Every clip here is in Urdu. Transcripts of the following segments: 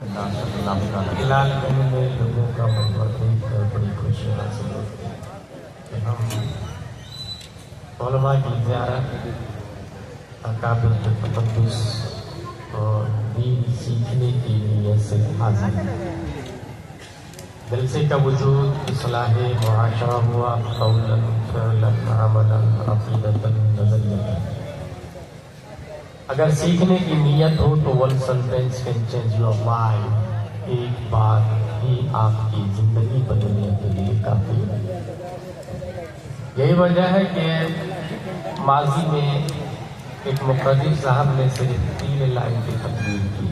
فلحال میں لوگوں کا منظر دیکھ کر بڑی خوشی حاصل ہوتی ہے کہ ہم علماء کی زیارت اکابر کے تقدس اور دین سیکھنے کی نیت سے حاضر ہیں۔ جلسے کا وجود اصلاح معاشرہ ہوا، قولا فعلا عملا عقیدتا نظریتا۔ اگر سیکھنے کی نیت ہو تو one sentence can change your life، ایک بات ہی آپ کی زندگی بدلنے کے لیے کافی ہے۔ یہی وجہ ہے کہ ماضی میں ایک مقرر صاحب نے صرف 3 لائن کی تقریر کی: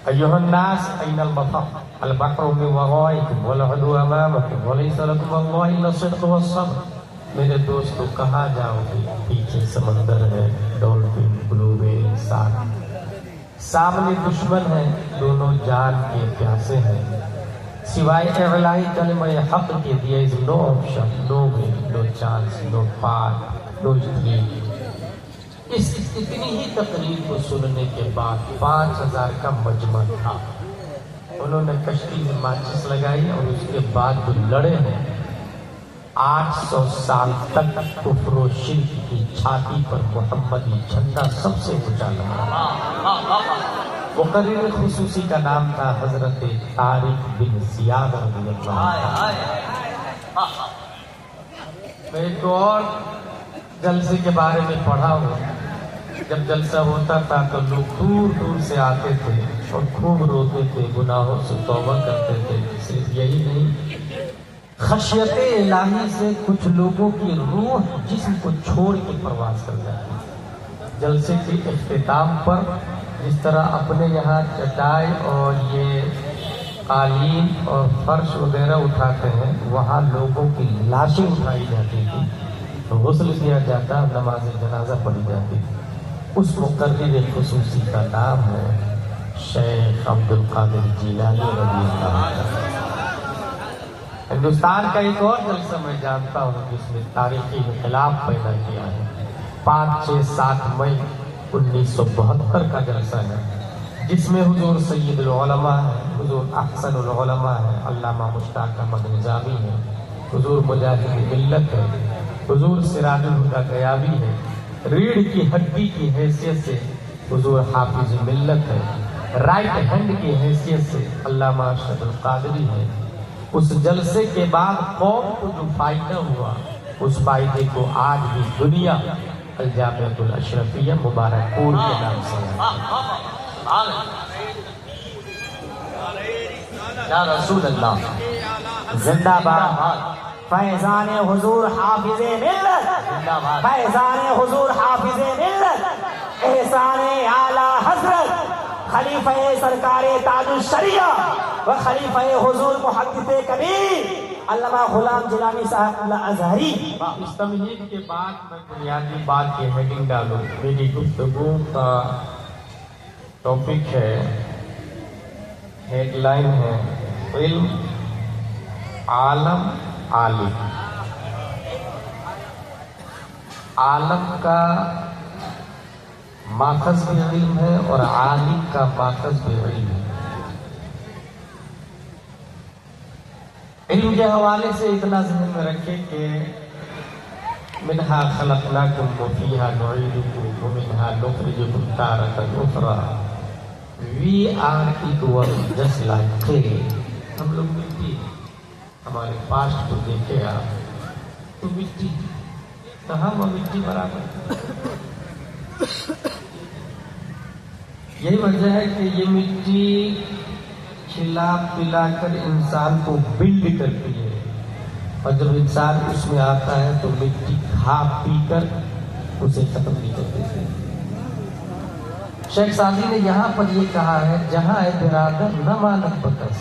ایھا الناس این المفر، البحر من ورائکم والعدو امامکم ولیس لکم اللہ الا الصدق والصبر۔ میرے دوستو کہاں جاؤ گے؟ پیچھے سمندر ہے، ڈولفن، بلو ویل، شارک، سامنے دشمن ہے، دونوں جان کے پیاسے ہیں۔ سوائے اعلاء کلمہ حق کے there is no option، no way، no chance، no path، no street۔ اس اتنی ہی تقریر کو سننے کے بعد 5000 کا مجمع تھا۔ انہوں نے کشتی میں ماچس لگائی اور اس کے بعد جو لڑے ہیں 800 سال تک کفر و شرک کی چھاتی پر محمدی جھنڈا سب سے اونچا لگا۔ مقرر خصوصی کا نام تھا حضرت طارق بن زیاد رضی اللہ عنہ۔ میں ایک اور جلسے کے بارے میں پڑھا ہوں۔ جب جلسہ ہوتا تھا تو لوگ دور دور سے آتے تھے اور خوب روتے تھے، گناہوں سے توبہ کرتے تھے۔ صرف یہی نہیں، خشیت الہی سے کچھ لوگوں کی روح جسم کو چھوڑ کے پرواز کر جاتی۔ جلسے کے اختتام پر جس طرح اپنے یہاں چٹائی اور یہ قالین اور فرش وغیرہ اٹھاتے ہیں، وہاں لوگوں کی لاشیں اٹھائی جاتی تھی، غسل کیا جاتا، نماز جنازہ پڑھی جاتی تھی۔ اس مقرر خصوصی کا نام ہے شیخ عبد القادر جیلانی رضی اللہ عنہ۔ ہندوستان کا ایک اور جلسہ میں جانتا ہوں جس میں تاریخی انقلاب پیدا کیا ہے۔ 5، 6، 7 مئی 1972 کا جلسہ ہے، جس میں حضور سید العلماء ہے، حضور احسن العلماء ہے، علامہ مشتاق احمد نظامی ہے، حضور مجاہد ملت ہے، حضور سراج الہدی غیابی ہے، ریڑھ کی ہڈی کی حیثیت سے حضور حافظ ملت ہے، رائٹ ہینڈ کی حیثیت سے علامہ ارشد القادری ہے۔ اس جلسے کے بعد قوم کو جو فائدہ ہوا، اس فائدے کو آج بھی دنیا الجامعۃ الاشرفیہ مبارک پور کے نام سے یا رسول اللہ زندہ باد فیضان حضور حافظ ملت، فیضان حضور حافظ ملت، احسان اعلی حضرت خلیفہ سرکار تاج الشریعہ و خلیفہ حضور محدث کبیر علامہ غلام جیلانی صاحب اللہ ازہری۔ اس تمہید کے بعد میں بنیادی بات کی ہیڈنگ ڈالوں۔ میری گفتگو کا ٹاپک ہے، ہیڈ لائن ہے علم، عالم، عالم۔ عالم کا ماخذ بھی علم ہے اور عالم کا ماخذ بھی علم ہے۔ علم کے حوالے سے اتنا ذہن میں رکھے کہ منہا خلقناکم وفیہا نعیدکم ومنہا نخرجکم تارۃ اخری۔ We are equal just like clay. ہم لوگ مٹی، ہمارے پاسٹ کو دیکھے آپ تو مٹی، کہاں وہ مٹی برابر۔ یہی وجہ ہے کہ یہ مٹی کھلا پلا کر انسان کو بلڈ کرتی ہے، اور جب انسان اس میں آتا ہے تو مٹی کھا پی کر اسے ختم نہیں کر دیتی۔ شیخ سعدی نے یہاں پر یہ کہا ہے، جہاں ہے برادر نہ مانت بکس،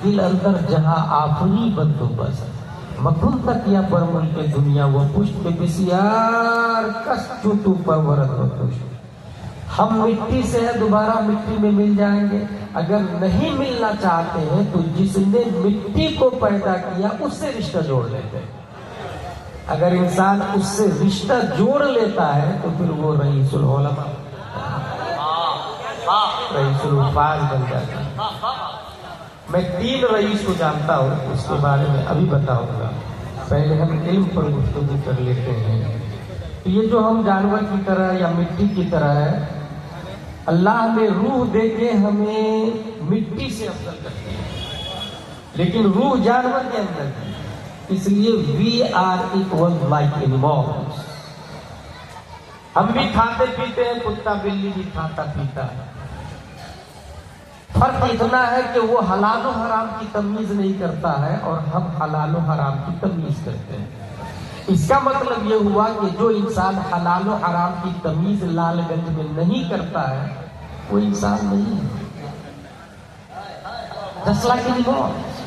دل اندر جہاں آفری بندوبست، مکن تک یا پر ملک دنیا وہ پشت پہ بسیار کس چوتو پرورت و خوش۔ ہم مٹی سے ہے، دوبارہ مٹی میں مل جائیں گے۔ اگر نہیں ملنا چاہتے ہیں تو جس نے مٹی کو پیدا کیا اس سے رشتہ جوڑ لیتے ہیں۔ اگر انسان اس سے رشتہ جوڑ لیتا ہے تو پھر وہ رئیس العلماء۔ رئیس الحفاظ بن جاتا۔ میں 3 رئیس کو جانتا ہوں، اس کے بارے میں ابھی بتاؤں گا، پہلے ہم علم پر گفتگو کر لیتے ہیں۔ یہ جو ہم جانور کی طرح یا مٹی کی طرح ہے، اللہ نے روح دے کے ہمیں مٹی سے افضل کر دیا، لیکن روح جانور کے اندر ہے، اس لیے we are equal like animals. ہم بھی کھاتے پیتے ہیں، کتا بلی بھی کھاتا پیتا ہے، فرق اتنا ہے کہ وہ حلال و حرام کی تمیز نہیں کرتا ہے اور ہم حلال و حرام کی تمیز کرتے ہیں۔ اس کا مطلب یہ ہوا کہ جو انسان حلال و حرام کی تمیز لال گنج میں نہیں کرتا ہے وہ انسان نہیں ہے۔ Just like animals۔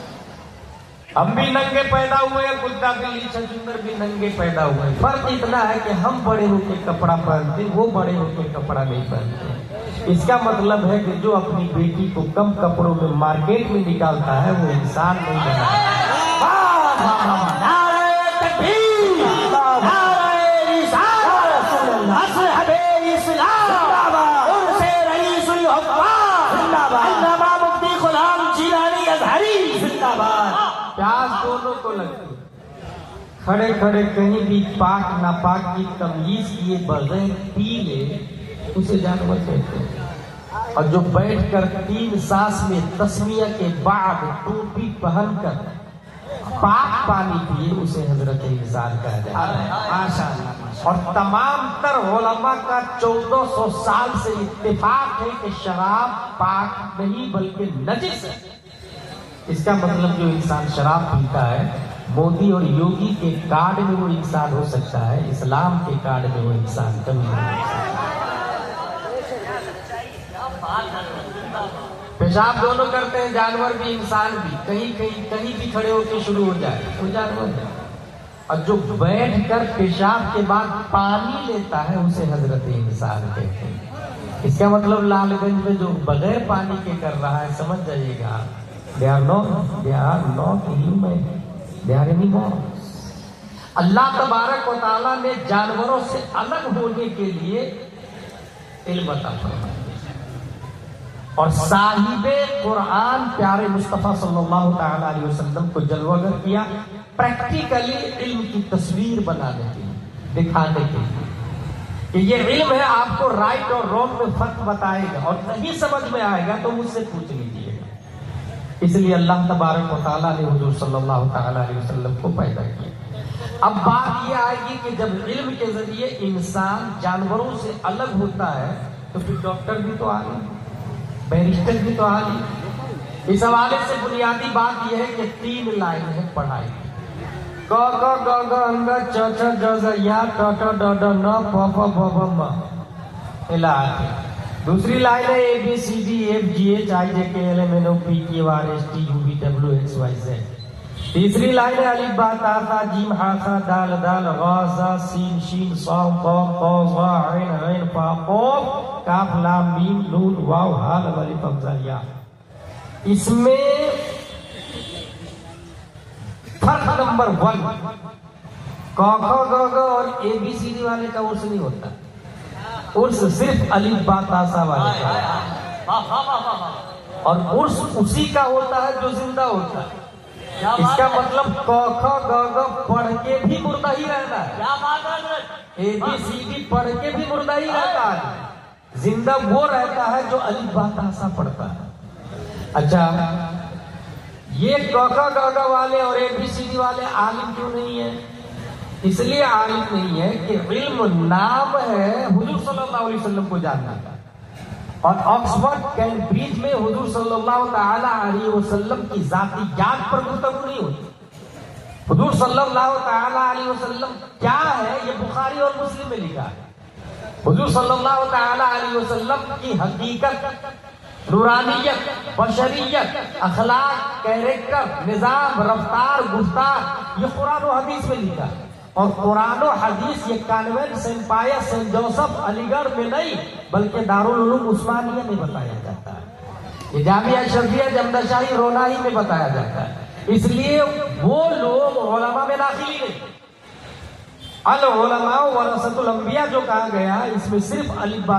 ہم بھی ننگے پیدا ہوئے، کتا بلی چھچندر بھی ننگے پیدا ہوئے، فرق اتنا ہے کہ ہم بڑے ہو کے کپڑا پہنتے، وہ بڑے ہو کے کپڑا نہیں پہنتے۔ اس کا مطلب ہے کہ جو اپنی بیٹی کو کم کپڑوں میں مارکیٹ میں نکالتا ہے وہ انسان نہیں بنا۔ پیاس دونوں کو لگتی، کھڑے کھڑے کہیں بھی پاک ناپاک کی تمیز کیے بغیر پی لے اسے جانور کہتے ہیں، اور جو بیٹھ کر 3 سانس میں تسمیہ کے بعد ٹوپی پہن کر پاک پانی پیے اسے حضرت انسان کہا جاتا ہے۔ ماشاءاللہ۔ اور تمام تر علماء کا 1400 سال سے اتفاق ہے کہ شراب پاک نہیں بلکہ نجس ہے۔ اس کا مطلب جو انسان شراب پیتا ہے مودی اور یوگی کے کارڈ میں وہ انسان ہو سکتا ہے، اسلام کے کارڈ میں وہ انسان کبھی نہیں ہو سکتا۔ پیشاب دونوں کرتے ہیں، جانور بھی انسان بھی، کہیں بھی کھڑے ہو کے شروع ہو جائے وہ جانور ہے۔ اور جو بیٹھ کر پیشاب کے بعد پانی لیتا ہے اسے حضرت انسان کہتے ہیں۔ اس کا مطلب لال گنج میں جو بغیر پانی کے کر رہا ہے سمجھ جائیے گا they are not human, they are animals۔ اللہ تبارک و تعالیٰ نے جانوروں سے الگ ہونے کے لیے علم عطا فرمایا، اور صاحب قرآن پیارے مصطفیٰ صلی اللہ تعالیٰ علیہ وسلم کو جلوہ گر کیا پریکٹیکلی علم کی تصویر بنانے کے لیے، دکھانے کے لیے کہ یہ علم ہے، آپ کو رائٹ اور رانگ میں فرق بتائے گا، اور نہیں سمجھ میں آئے گا تو مجھ سے پوچھ لیجیے گا۔ اس لیے اللہ تبارک و تعالیٰ نے حضور صلی اللہ تعالیٰ علیہ وسلم کو پیدا کیا۔ اب بات یہ آئے گی کہ جب علم کے ذریعے انسان جانوروں سے الگ ہوتا ہے تو پھر ڈاکٹر بھی تو عالم، بیرسٹر بھی تو عالم۔ اس حوالے سے بنیادی بات یہ ہے کہ 3 لائن ہے پڑھائی، ک ک گ گ ن چ چ ج ز یا ٹ ٹ ڈ ڈ ن پ پ ب ب م الی آخر۔ دوسری لائن ہے A B C D F G H I J K L M N O P Q R S T U V W X Y Z. تیسری لائن ہے الف با تا ثا جیم ح خ دال دال غ ذ سین شین ص ق ق ظ عین غین فا قاف کاف لام میم نون واو ها لام الف همزہ یا۔ اس میں فرق نمبر 1، ک خ گ گھ اور اے بی سی ڈی والے کا عرس نہیں ہوتا، عرس صرف الف با تا ثا والے کا، اور عرس اسی کا ہوتا ہے جو زندہ ہوتا ہے۔ اس کا مطلب ک خ گ گھ پڑھ کے بھی مردہ ہی رہتا ہے، اے بی سی ڈی پڑھ کے بھی مردہ ہی رہتا ہے، زندہ وہ رہتا ہے جو الف با تا ثا پڑھتا ہے۔ اچھا، یہ ک خ گ گھ والے اور اے بی سی ڈی والے عالم کیوں نہیں ہیں؟ اس لیے عالم نہیں ہے کہ علم نام ہے حضور صلی اللہ علیہ وسلم کو جاننا، اور آکسفورڈ کیمبرج میں حضور صلی اللہ تعالی علیہ وسلم کی ذاتیات پر گفتگو نہیں ہوتی۔ حضور صلی اللہ تعالی علیہ وسلم کیا ہے یہ بخاری اور مسلم میں لکھا ہے۔ حضور صلی اللہ تعالی علیہ وسلم کی حقیقت، نورانیت، بشریت، اخلاق، کیریکٹر، نظام، رفتار، گفتار یہ قرآن و حدیث میں لکھا ہے، اور قرآن و حدیث یہ کانوینٹ سینٹ پائس سینٹ جوسف علی گڑھ میں نہیں بلکہ دارالعلوم عثمانیہ میں بتایا جاتا ہے، یہ جامعہ اشرفیہ جمدہ شاہی رونائی میں بتایا جاتا ہے۔ اس لیے وہ لوگ علماء میں داخلی نہیں، العلماء ورثۃ الانبیاء جو کہا گیا اس میں صرف الف با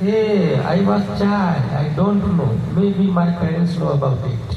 I was child, I don't know, maybe my parents know about it.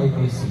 ABC।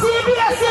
CBSE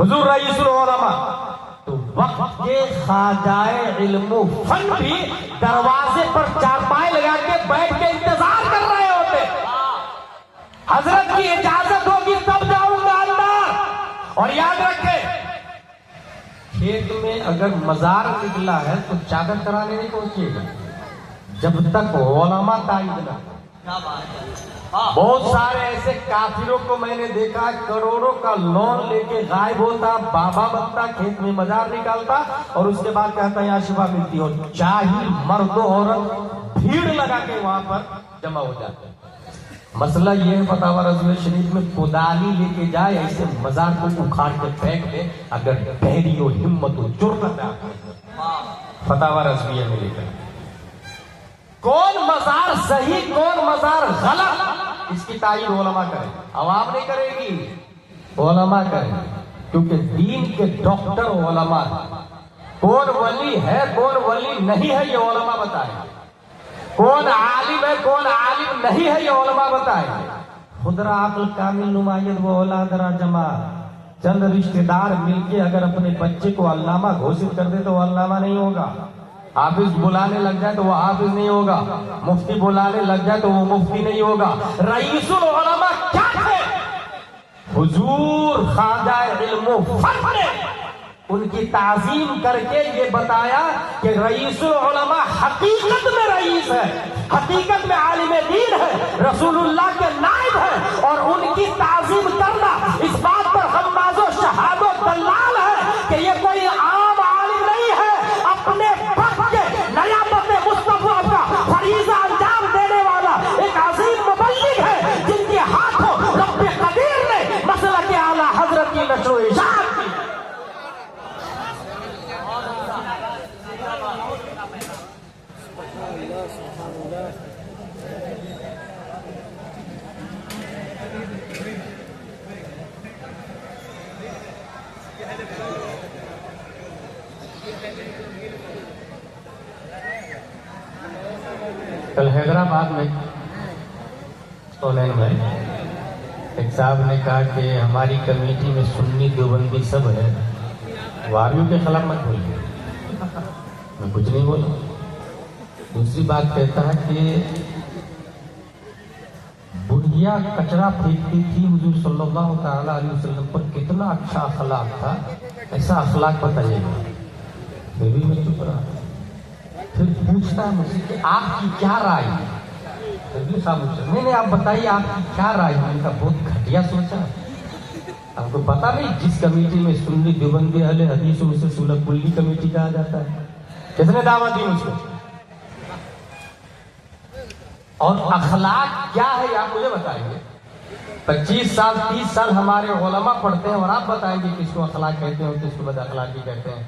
حضور رئیس العلماء، تو وقت کے خواجائے علم و فن بھی دروازے پر چارپائی لگا کے بیٹھ کے انتظار کر رہے ہوتے، حضرت کی اجازت ہوگی تب جاؤں گا اندر۔ اور یاد رکھے، کھیت میں اگر مزار نکلا ہے تو چادر کرانے نہیں پہنچے گا جب تک علماء تائید نہ۔ بہت سارے ایسے کافروں کو میں نے دیکھا، کروڑوں کا لون لے کے غائب ہوتا، بابا بنتا، کھیت میں مزار نکالتا اور اس کے بعد کہتا یہاں شفا ملتی ہو، چاہیے مرد و عورت بھیڑ لگا کے وہاں پر جمع ہو جاتے ہیں۔ مسئلہ یہ ہے فتاوی رضویہ شریف میں، کدالی لے کے جائے ایسے مزار کو اکھاڑ کے پھینک دے اگر دھیری و ہمت و جرأت ہے۔ فتاوی رضویہ میں لے کر کون مزار صحیح کون مزار غلط، اس کی تعین علماء کریں، عوام نہیں کرے گی، علماء کریں، کیونکہ دین کے ڈاکٹر علماء ہیں۔ کون ولی ہے کون ولی نہیں ہے یہ علماء بتائیں، کون عالم ہے کون عالم نہیں ہے یہ علماء بتائیں۔ خدرا عقل کامل نمائند و اولاد را جمع، چند رشتہ دار مل کے اگر اپنے بچے کو علامہ گھوشت کر دے تو وہ علامہ نہیں ہوگا، حافظ بلانے لگ جائے تو وہ حافظ نہیں ہوگا، مفتی بلانے لگ جائے تو وہ مفتی نہیں ہوگا۔ رئیس العلماء کیا تھے؟ حضور خواجہ علم و فن نے ان کی تعظیم کر کے یہ بتایا کہ رئیس العلماء حقیقت میں رئیس ہے، حقیقت میں عالم دین ہے، رسول اللہ کے نائب ہے، اور ان کی تعظیم کرنا اس بات پر غماز و شہاد و دلال ہے کہ یہ کوئی عام عالم نہیں ہے، اپنے نیابت مصطفیٰ کا فریضہ انجام دینے والا ایک عظیم مبلغ ہے جن کے ہاتھوں رب قدیر نے مسلک اعلیٰ حضرت کی نشر و اشاعت کی۔ کل حیدرآباد میں میں ایک صاحب نے کہا کہ ہماری کمیٹی میں سنی دیوبندی سب ہے، وہابیوں کے خلاف مت بولیے۔ میں کچھ نہیں بولا۔ دوسری بات کہتا ہے کہ بڑھیا کچرا پھینکتی تھی حضور صلی اللہ تعالیٰ علیہ وسلم پر، کتنا اچھا اخلاق تھا، ایسا اخلاق بتائیے گا۔ پھر بھی میں چپ رہا، پھر پوچھتا ہے مجھ سے کہ آپ کی کیا رائے ہے؟ نہیں آپ بتائیے آپ کی کیا رائے ہے؟ میں نے کہا بہت گھٹیا سوچا، آپ کو پتا نہیں جس کمیٹی میں سنی دیوبندی اہل حدیث میں سے سلح کلی کمیٹی کہا جاتا ہے، کس نے دعوت دی مجھ کو؟ اور اخلاق کیا ہے آپ مجھے بتائیں گے؟ 25 سال 30 سال ہمارے علماء پڑھتے ہیں اور آپ بتائیں گے کس کو اخلاق کہتے ہیں اور کس کو بد اخلاقی کہتے ہیں۔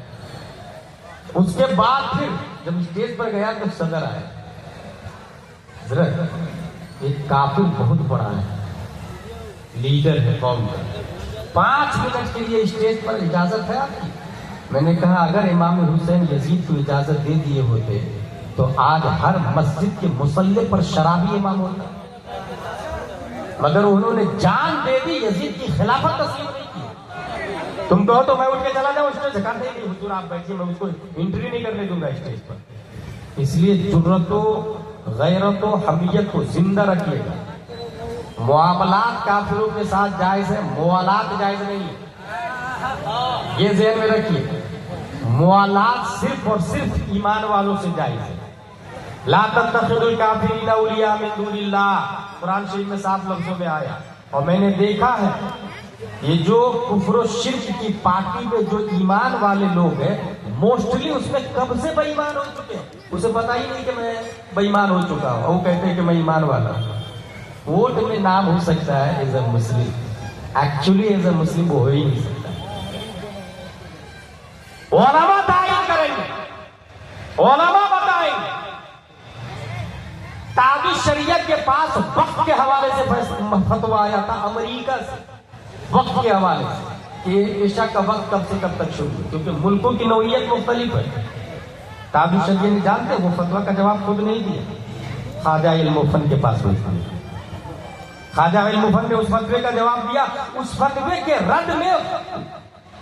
اس کے بعد پھر جب اسٹیج پر گیا تو صدر آیا، حضرت ایک کافر بہت بڑا ہے، لیڈر ہے قوم کا، 5 منٹ کے لیے اسٹیج پر اجازت ہے آپ کی؟ میں نے کہا اگر امام حسین یزید کو اجازت دے دیے ہوتے تو آج ہر مسجد کے مصلی پر شرابی امام ہوتا، مگر انہوں نے جان دے دی، یزید کی خلافت تسلیم نہیں کی۔ تم کہو تو میں اٹھ کے چلا جاؤں اسٹیج سے، کہتے ہیں حضور آپ بیٹھیے، میں اس کو انٹری نہیں کرنے دوں گا اسٹیج پر۔ اس لیے جرأت و غیرت و حمیت کو زندہ رکھیے گا۔ معاملات کافروں کے ساتھ جائز ہے، موالات جائز نہیں ہے، یہ ذہن میں رکھیے۔ موالات صرف اور صرف ایمان والوں سے جائز ہے۔ لا تتخذوا الکافرین اولیاء من دون اللہ، قرآن شریف میں صاف لفظوں میں آیا۔ اور میں نے دیکھا ہے یہ جو کفر و شرک کی پارٹی میں جو ایمان والے لوگ ہیں، موسٹلی اس میں کب سے بے ایمان ہو چکے ہیں، اسے پتا ہی نہیں کہ میں بے ایمان ہو چکا ہوں، وہ کہتے ہیں کہ میں ایمان والا ہوں۔ ووٹ میں نام ہو سکتا ہے as a Muslim, actually as a Muslim وہ ہو ہی نہیں سکتا۔ علماء تعین کریں گے، علماء بتائیں گے۔ تعبیر شریعت کے پاس وقت کے حوالے سے فتویٰ آیا تھا امریکہ سے، وقت کے حوالے سے کہ عشاء کا وقت کب سے کب تک شروع ہے، کیونکہ ملکوں کی نوعیت مختلف ہے۔ تعبیر شریعت نے جانتے وہ فتویٰ کا جواب خود نہیں دیا، خواجہ علم و فن کے پاس ہوئی تھی۔ خواجہ علم و فن نے اس فتوے کا جواب دیا، اس فتوے کے رد میں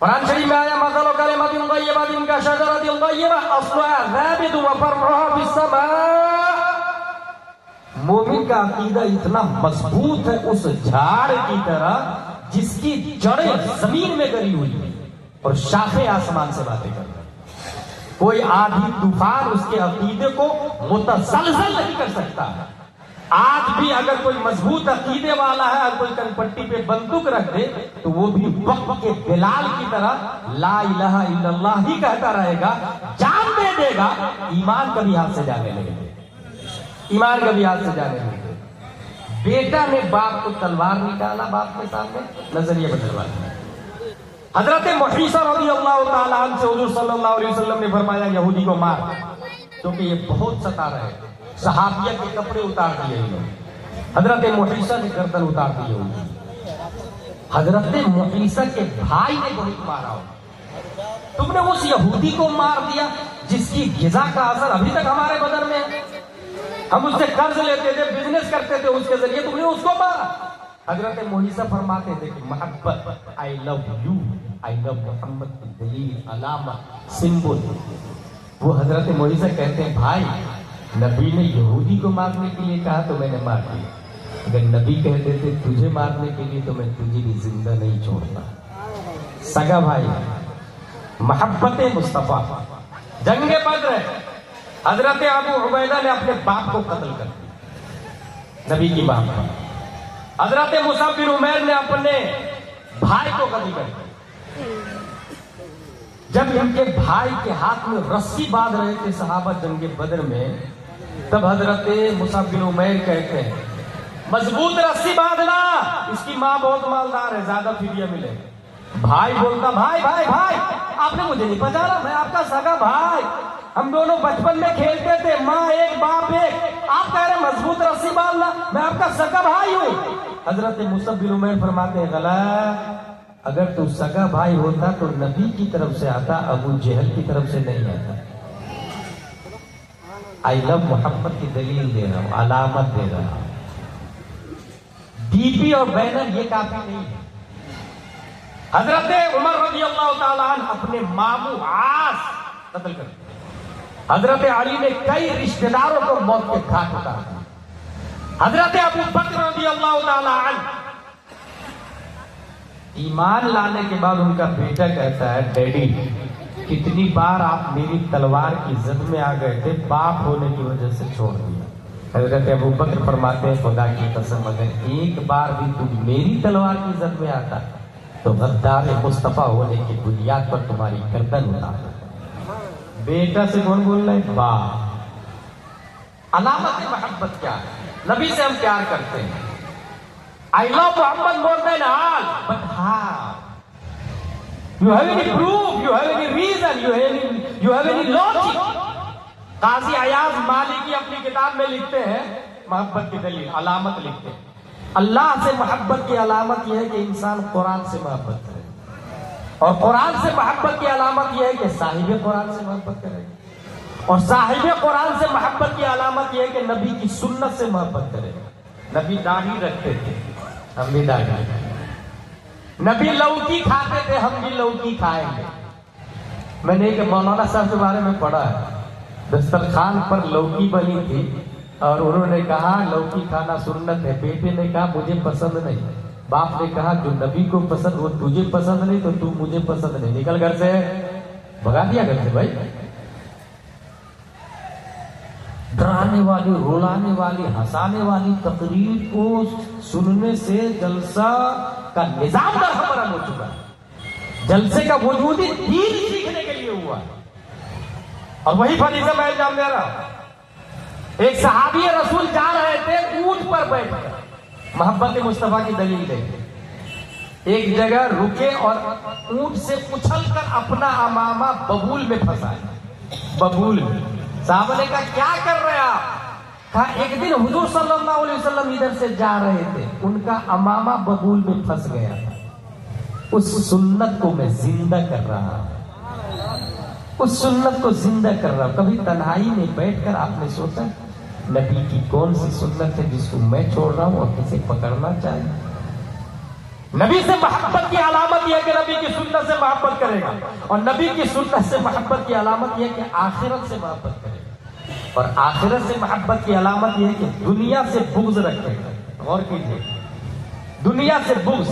قرآن شریف میں آیا مثل کلمۃ طیبۃ کشجرۃ طیبۃ اصلها ثابت وفرعها فی السماء. مومن کا عقیدہ اتنا مضبوط ہے اس جھاڑ کی طرح جس کی جڑیں زمین میں گری ہوئی ہیں اور شاخیں آسمان سے باتیں کرتی ہیں. کوئی آندھی طوفان اس کے عقیدے کو متزلزل نہیں کر سکتا. آج بھی اگر کوئی مضبوط عقیدے والا ہے، اگر کوئی کنپٹی پہ بندوق رکھ دے تو وہ بھی وقت کے بلال کی طرح لا الہ الا اللہ ہی کہتا رہے گا، جان دے دے گا. ایمان کبھی ہاتھ سے جانے لگے گا، ایمان کبھی ہاتھ سے جانے لگے گا. بیٹا نے باپ کو تلوار نکالا، باپ کے سامنے نظریہ بدلوا دیا. حضرت محیصہ رضی اللہ تعالیٰ عنہ سے حضور صلی اللہ علیہ وسلم نے فرمایا یہودی کو مار، کیونکہ یہ بہت ستا رہے. صحابیہ کے کپڑے اتار دیے انہوں نے. حضرت محیصہ نے گردن اتار دی ہوگی. حضرت محیصہ کے بھائی نے بہت مارا ہو. تم نے اس یہودی کو مار دیا جس کی غذا کا اثر ابھی تک ہمارے بدن میں ہے. ہم اس سے قرض لیتے تھے، بزنس کرتے تھے اس کے ذریعے، تم نے اس کو مارا. حضرت محیصہ فرماتے تھے کہ محبت، آئی لو یو، آئی لو محمد کی دلیل، علامہ، سمبل. وہ حضرت محیصہ کہتے ہیں بھائی نبی نے یہودی کو مارنے کے لیے کہا تو میں نے مار دیا. اگر نبی کہتے تھے تجھے مارنے کے لیے تو میں تجھے بھی زندہ نہیں چھوڑتا. سگا بھائی، محبت مصطفیٰ. جنگ بدر حضرت ابو عبیدہ نے اپنے باپ کو قتل کر دیا، نبی کی باپ کو. حضرت مصعب بن عمیر نے اپنے بھائی کو قتل کر دیا. جب ان کے بھائی کے ہاتھ میں رسی باندھ رہے تھے صحابہ جنگ بدر میں، تب حضرت مصعب بن عمیر کہتے ہیں مضبوط رسی باندھنا، اس کی ماں بہت مالدار ہے، زیادہ فدیہ ملے. بھائی بولتا بھائی بھائی بھائی آپ نے مجھے نہیں پہچانا، میں آپ کا سگا بھائی، ہم دونوں بچپن میں کھیلتے تھے، ماں ایک باپ ایک. آپ کہہ رہے مضبوط رسی باندھنا، میں آپ کا سگا بھائی ہوں. حضرت مصعب بن عمیر فرماتے ہیں غلط. اگر تو سگا بھائی ہوتا تو نبی کی طرف سے آتا، ابو جہل کی طرف سے نہیں آتا. آئی لو محمد کی دلیل دے رہا ہوں، علامت دے رہا ہوں. ڈی پی اور بینر یہ کافی نہیں ہے. حضرت عمر رضی اللہ تعالیٰ عنہ اپنے ماموں عاص قتل کر دیا. حضرت علی نے کئی رشتہ داروں کو موت کے گھاٹ اتار دیا. حضرت ابو بکر رضی اللہ تعالیٰ عنہ ایمان لانے کے بعد ان کا بیٹا کہتا ہے ڈیڈی کتنی بار آپ میری تلوار کی زد میں آ گئے تھے، باپ ہونے کی وجہ سے چھوڑ دیا. حضرت ابو بکر فرماتے ہیں خدا کی قسم اگر ایک بار بھی تم میری تلوار کی زد میں آتا تو غدار مصطفیٰ ہونے کی بنیاد پر تمہاری گردن اتارتا. بیٹا سے کون بول رہے ہیں؟ باپ. علامت محبت کیا ہے؟ نبی سے ہم پیار کرتے ہیں. I love Muhammad more than all, but how? You have any proof? You have any reason? You have any logic? قاضی ایاز مالکی اپنی کتاب میں لکھتے ہیں محبت کی دلیل، علامت لکھتے ہیں. اللہ سے محبت کی علامت یہ ہے کہ انسان قرآن سے محبت کرے، اور قرآن سے محبت کی علامت یہ ہے کہ صاحب قرآن سے محبت کرے، اور صاحب قرآن سے محبت کی علامت یہ ہے کہ نبی کی سنت سے محبت کرے. نبی داڑھی رکھتے تھے، ہم بھی داڑھی. نبی لوکی کھاتے تھے، ہم بھی لوکی کھائیں گے. میں نے ایک مولانا صاحب کے بارے میں پڑھا ہے، دسترخوان پر لوکی بنی تھی اور انہوں نے کہا لوکی کھانا سنت ہے. بیٹے نے کہا مجھے پسند نہیں. باپ نے کہا جو نبی کو پسند وہ تجھے پسند نہیں تو تو مجھے پسند نہیں، نکل گھر سے. بھگا دیا گھر سے. بھائی ڈرانے والی، رلانے والی، ہنسانے والی تقریر کو سننے سے جلسہ کا نظام برہم ہو چکا ہے. جلسے کا وجود ہی دین سیکھنے کے لیے ہوا ہے. اور وہی فریضہ میں الزام دے رہا ہوں. ایک صحابی رسول جا رہے تھے اونٹ پر بیٹھ کر محبت مصطفیٰ کی دلیل دے کے. ایک جگہ رکے اور اونٹ سے اچھل کر اپنا امامہ ببول میں پھنسایا. ببول میں. صحابہ نے کہا کیا کر رہے آپ؟ کہا ایک دن حضور صلی اللہ علیہ وسلم ادھر سے جا رہے تھے، ان کا امامہ ببول میں پھنس گیا تھا. اس سنت کو میں زندہ کر رہا ہوں، اس سنت کو زندہ کر رہا ہوں. کبھی تنہائی میں بیٹھ کر آپ نے سوچا نبی کی کون سی سنت ہے جس کو میں چھوڑ رہا ہوں اور کسے پکڑنا چاہیے؟ نبی سے محبت کی علامت یہ ہے کہ نبی کی سنت سے محبت کرے گا، اور نبی کی سنت سے محبت کی علامت یہ ہے کہ آخرت سے محبت کرے گا، اور آخرت سے محبت کی علامت یہ ہے کہ دنیا سے بغض رکھے گا۔ غور کیجیے، دنیا سے بغض۔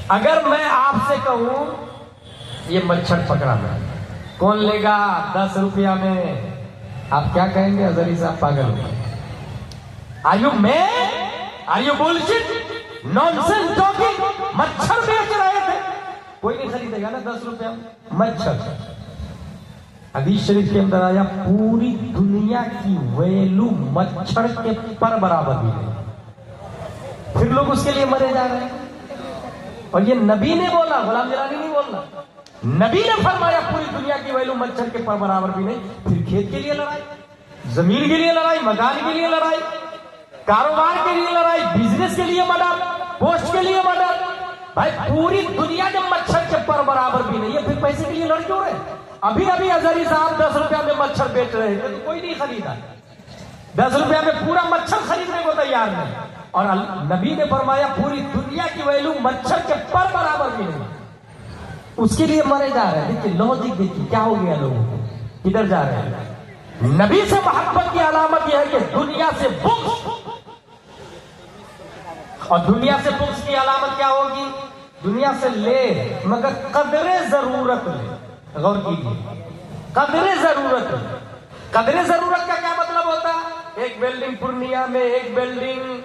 اگر میں آپ سے کہوں یہ مچھر پکڑا میں، کون لے گا 10 روپیہ میں، آپ کیا کہیں گے؟ اظہری صاحب پاگل ہو، are you man, are you bullshit, nonsense talking, مچھر بیچ رہے تھے، کوئی نہیں خریدے گا نا 10 روپیہ میں مچھر۔ حدیث شریف کے اندر آیا پوری دنیا کی ویلو مچھر کے پر برابر بھی نہیں، پھر لوگ اس کے لیے مرے جا رہے ہیں۔ اور یہ نبی نے بولا، غلام جیلانی نہیں بولنا، نبی نے فرمایا پوری دنیا کی ویلو مچھر کے پر برابر بھی نہیں۔ پھر کھیت کے لیے لڑائی، زمین کے لیے لڑائی، مکان کے لیے لڑائی، کاروبار کے لیے لڑائی، بزنس کے لیے مدد، پوسٹ کے لیے مدد۔ بھائی پوری دنیا جب مچھر کے پر برابر بھی نہیں ہے، پھر پیسے کے لیے لڑ کیوں رہے؟ ابھی اظہری صاحب 10 روپیہ میں مچھر بیچ رہے تھے تو کوئی نہیں خریدا، 10 روپیہ میں پورا مچھر خریدنے کو تیار نہیں، اور نبی نے فرمایا پوری دنیا کی ویلو مچھر کے پر برابر بھی نہیں، اس کے لیے مرے جا رہے ہیں۔ دیکھیے لاجک، دیکھیے کیا ہو گیا لوگوں کو، کدھر جا رہے ہیں۔ نبی سے محبت کی علامت یہ ہے کہ دنیا سے بغض، اور دنیا سے بغض کی علامت کیا ہوگی؟ دنیا سے لے مگر قدر ضرورت لے۔ غور کیجیے، قدر ضرورت لے۔ قدر ضرورت کا کیا مطلب ہوتا ہے؟ ایک بلڈنگ پورنیہ میں، ایک بلڈنگ